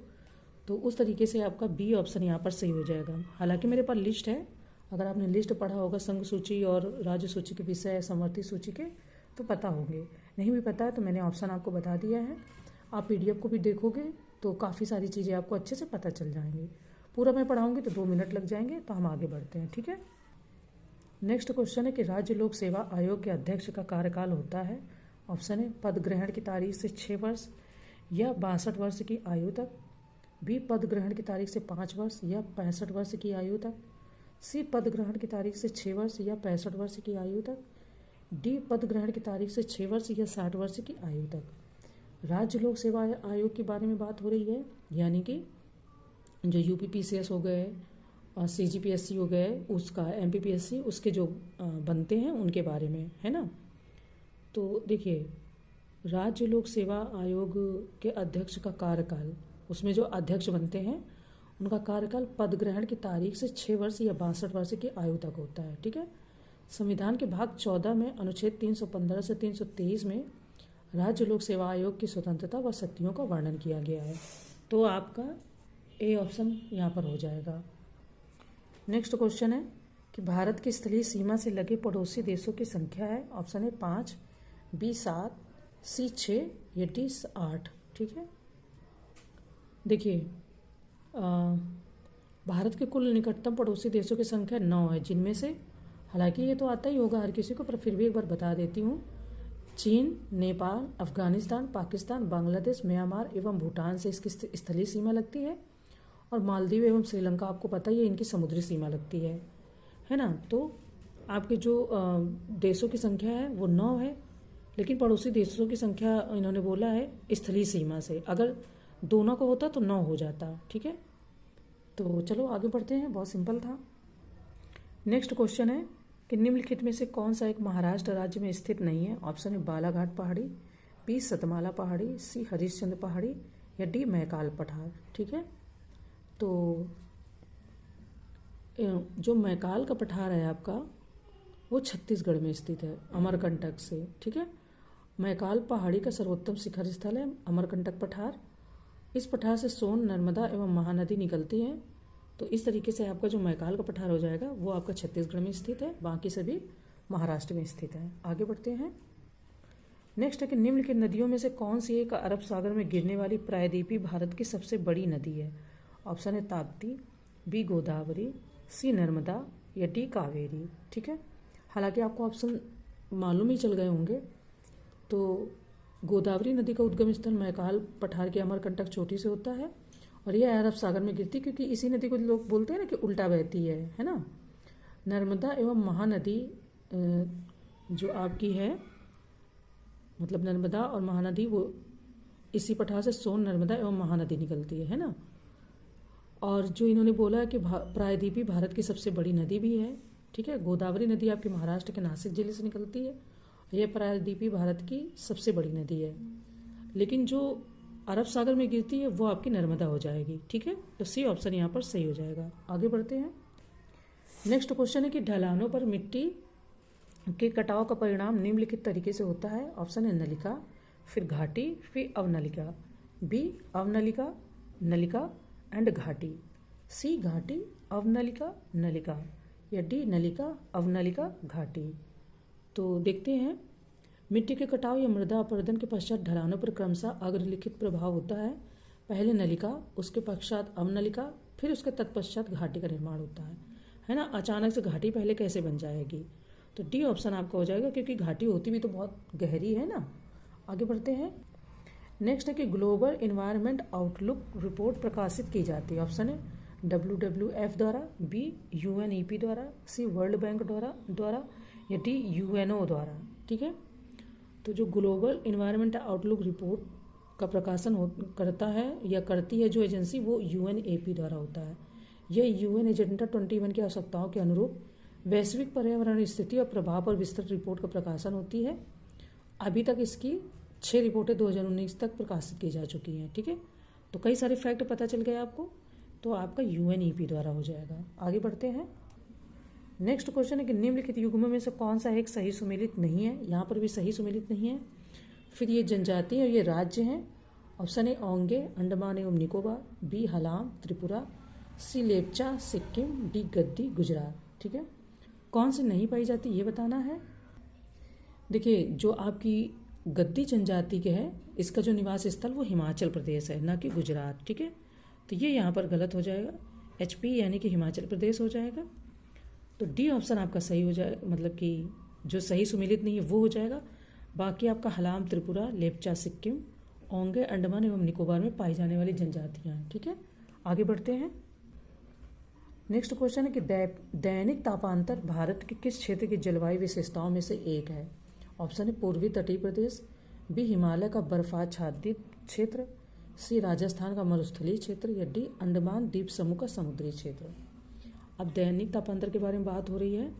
तो उस तरीके से आपका बी ऑप्शन यहाँ पर सही हो जाएगा। हालांकि मेरे पास लिस्ट है, अगर आपने लिस्ट पढ़ा होगा संघ सूची और राज्य सूची के विषय समवर्ती सूची के तो पता होंगे। नहीं भी पता है तो मैंने ऑप्शन आपको बता दिया है। आप पीडीएफ को भी देखोगे तो काफ़ी सारी चीज़ें आपको अच्छे से पता चल जाएंगी। पूरा मैं पढ़ाऊँगी तो 2 मिनट लग जाएंगे, तो हम आगे बढ़ते हैं, ठीक है। नेक्स्ट क्वेश्चन है कि राज्य लोक सेवा आयोग के अध्यक्ष का कार्यकाल होता है। ऑप्शन है पद ग्रहण की तारीख से 6 वर्ष या 62 वर्ष की आयु तक, बी पद ग्रहण की तारीख से 5 वर्ष या 65 वर्ष की आयु तक, सी पद ग्रहण की तारीख से 6 वर्ष या 65 वर्ष की आयु तक, डी पद ग्रहण की तारीख से 6 वर्ष या 60 वर्ष की आयु तक। राज्य लोक सेवा आयोग के बारे में बात हो रही है, यानी कि जो यूपीपीसीएस हो गए और सीजीपीएससी हो गए, उसका एमपीपीएससी, उसके जो बनते हैं उनके बारे में, है ना। तो देखिए, राज्य लोक सेवा आयोग के अध्यक्ष का कार्यकाल, उसमें जो अध्यक्ष बनते हैं उनका कार्यकाल पद ग्रहण की तारीख से 6 वर्ष या 62 वर्ष की आयु तक होता है, ठीक है। संविधान के भाग 14 में अनुच्छेद 315 से 323 में राज्य लोक सेवा आयोग की स्वतंत्रता व शक्तियों का वर्णन किया गया है। तो आपका ए ऑप्शन यहाँ पर हो जाएगा। नेक्स्ट क्वेश्चन है कि भारत की स्थलीय सीमा से लगे पड़ोसी देशों की संख्या है। ऑप्शन है 5, बी 7, सी 6 या डी 8, ठीक है। देखिए, भारत के कुल निकटतम पड़ोसी देशों की संख्या 9 है, जिनमें से, हालांकि ये तो आता ही होगा हर किसी को, पर फिर भी एक बार बता देती हूँ। चीन, नेपाल, अफगानिस्तान, पाकिस्तान, बांग्लादेश, म्यांमार एवं भूटान से इसकी स्थलीय सीमा लगती है, और मालदीव एवं श्रीलंका आपको पता ही है इनकी समुद्री सीमा लगती है ना। तो आपके जो देशों की संख्या है वो 9 है, लेकिन पड़ोसी देशों की संख्या इन्होंने बोला है स्थलीय सीमा से। अगर दोनों का होता तो 9 हो जाता, ठीक है। तो चलो आगे बढ़ते हैं, बहुत सिंपल था। नेक्स्ट क्वेश्चन है कि निम्नलिखित में से कौन सा एक महाराष्ट्र राज्य में स्थित नहीं है। ऑप्शन है बालाघाट पहाड़ी, बी सतमाला पहाड़ी, सी हरिश्चंद्र पहाड़ी या डी मैकाल पठार, ठीक है। तो जो मैकाल का पठार है आपका वो छत्तीसगढ़ में स्थित है, अमरकंटक से, ठीक है। मैकाल पहाड़ी का सर्वोत्तम शिखर स्थल है अमरकंटक पठार। इस पठार से सोन, नर्मदा एवं महानदी निकलती है। तो इस तरीके से आपका जो मैकाल का पठार हो जाएगा वो आपका छत्तीसगढ़ में स्थित है, बाकी सभी महाराष्ट्र में स्थित है। आगे बढ़ते हैं। नेक्स्ट है कि निम्नलिखित नदियों में से कौन सी एक अरब सागर में गिरने वाली प्रायद्वीपीय भारत की सबसे बड़ी नदी है। ऑप्शन है ताप्ती, बी गोदावरी, सी नर्मदा या डी कावेरी, ठीक है। हालांकि आपको ऑप्शन मालूम ही चल गए होंगे। तो गोदावरी नदी का उद्गम स्थल मैकाल पठार के अमरकंटक चोटी से होता है, और यह अरब सागर में गिरती क्योंकि इसी नदी को लोग बोलते हैं ना कि उल्टा बहती है ना। नर्मदा एवं महानदी जो आपकी है, मतलब नर्मदा और महानदी, वो इसी पठार से सोन, नर्मदा एवं महानदी निकलती है ना। और जो इन्होंने बोला है कि प्रायद्वीपीय भारत की सबसे बड़ी नदी भी है, ठीक है। गोदावरी नदी आपके महाराष्ट्र के नासिक जिले से निकलती है, यह प्रायद्वीपीय भारत की सबसे बड़ी नदी है। लेकिन जो अरब सागर में गिरती है वो आपकी नर्मदा हो जाएगी, ठीक है। तो सी ऑप्शन यहाँ पर सही हो जाएगा। आगे बढ़ते हैं। नेक्स्ट क्वेश्चन है कि ढलानों पर मिट्टी के कटाव का परिणाम निम्नलिखित तरीके से होता है। ऑप्शन है नलिका, फिर घाटी, फिर अवनलिका, बी अवनलिका, नलिका एंड घाटी, सी घाटी, अवनलिका, नलिका या डी नलिका, अवनलिका, घाटी। तो देखते हैं। मिट्टी के कटाव या मृदा अपरदन के पश्चात ढलानों पर क्रमशः अग्रलिखित प्रभाव होता है। पहले नलिका, उसके पश्चात अवनलिका, फिर उसके तत्पश्चात घाटी का निर्माण होता है ना। अचानक से घाटी पहले कैसे बन जाएगी? तो डी ऑप्शन आपका हो जाएगा, क्योंकि घाटी होती भी तो बहुत गहरी है ना। आगे बढ़ते हैं। नेक्स्ट है कि ग्लोबल इन्वायरमेंट आउटलुक रिपोर्ट प्रकाशित की जाती है। ऑप्शन है WWF द्वारा, बी UNEP द्वारा, सी वर्ल्ड बैंक द्वारा या डी UNO द्वारा, ठीक है। तो जो ग्लोबल इन्वायरमेंट आउटलुक रिपोर्ट का प्रकाशन करता है या करती है जो एजेंसी, वो UNEP द्वारा होता है। यह UN एजेंडा 21 की आवश्यकताओं के अनुरूप वैश्विक पर्यावरण स्थिति और प्रभाव पर विस्तृत रिपोर्ट का प्रकाशन होती है। अभी तक इसकी 6 रिपोर्टें 2019 तक प्रकाशित की जा चुकी हैं, ठीक है। तो कई सारे फैक्ट पता चल गए आपको, तो आपका UNEP द्वारा हो जाएगा। आगे बढ़ते हैं। नेक्स्ट क्वेश्चन है कि निम्नलिखित युग्मों में से कौन सा एक सही सुमेलित नहीं है। यहाँ पर भी सही सुमेलित नहीं है। फिर ये जनजाति और ये राज्य हैं। ऑप्शन ए ओंगे, अंडमान एवं निकोबार, बी हलाम, त्रिपुरा, सी लेप्चा, सिक्किम, डी गद्दी, गुजरात, ठीक है। कौन सी नहीं पाई जाती ये बताना है। देखिए जो आपकी गद्दी जनजाति के है, इसका जो निवास स्थल वो हिमाचल प्रदेश है, ना कि गुजरात, ठीक है। तो ये यहाँ पर गलत हो जाएगा, HP यानी कि हिमाचल प्रदेश हो जाएगा। तो डी ऑप्शन आपका सही हो जाएगा, मतलब कि जो सही सुमेलित नहीं है वो हो जाएगा। बाकी आपका हलाम त्रिपुरा, लेप्चा सिक्किम, ओंगे अंडमान एवं निकोबार में पाई जाने वाली जनजातियाँ हैं, ठीक है। आगे बढ़ते हैं। नेक्स्ट क्वेश्चन है कि दैनिक तापांतर भारत के किस क्षेत्र की जलवायु विशेषताओं में से एक है। ऑप्शन है पूर्वी तटीय प्रदेश, बी हिमालय का बर्फाच्छादित क्षेत्र, सी राजस्थान का मरुस्थलीय क्षेत्र, या डी अंडमान द्वीप समूह का समुद्री क्षेत्र। अब दैनिक तापांतर के बारे में बात हो रही है,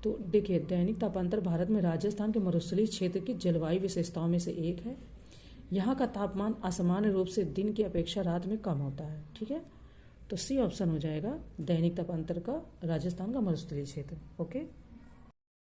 तो देखिए दैनिक तापांतर भारत में राजस्थान के मरुस्थलीय क्षेत्र की जलवायु विशेषताओं में से एक है। यहाँ का तापमान असामान्य रूप से दिन की अपेक्षा रात में कम होता है, ठीक है। तो सी ऑप्शन हो जाएगा दैनिक तापांतर का राजस्थान का मरुस्थलीय क्षेत्र। ओके।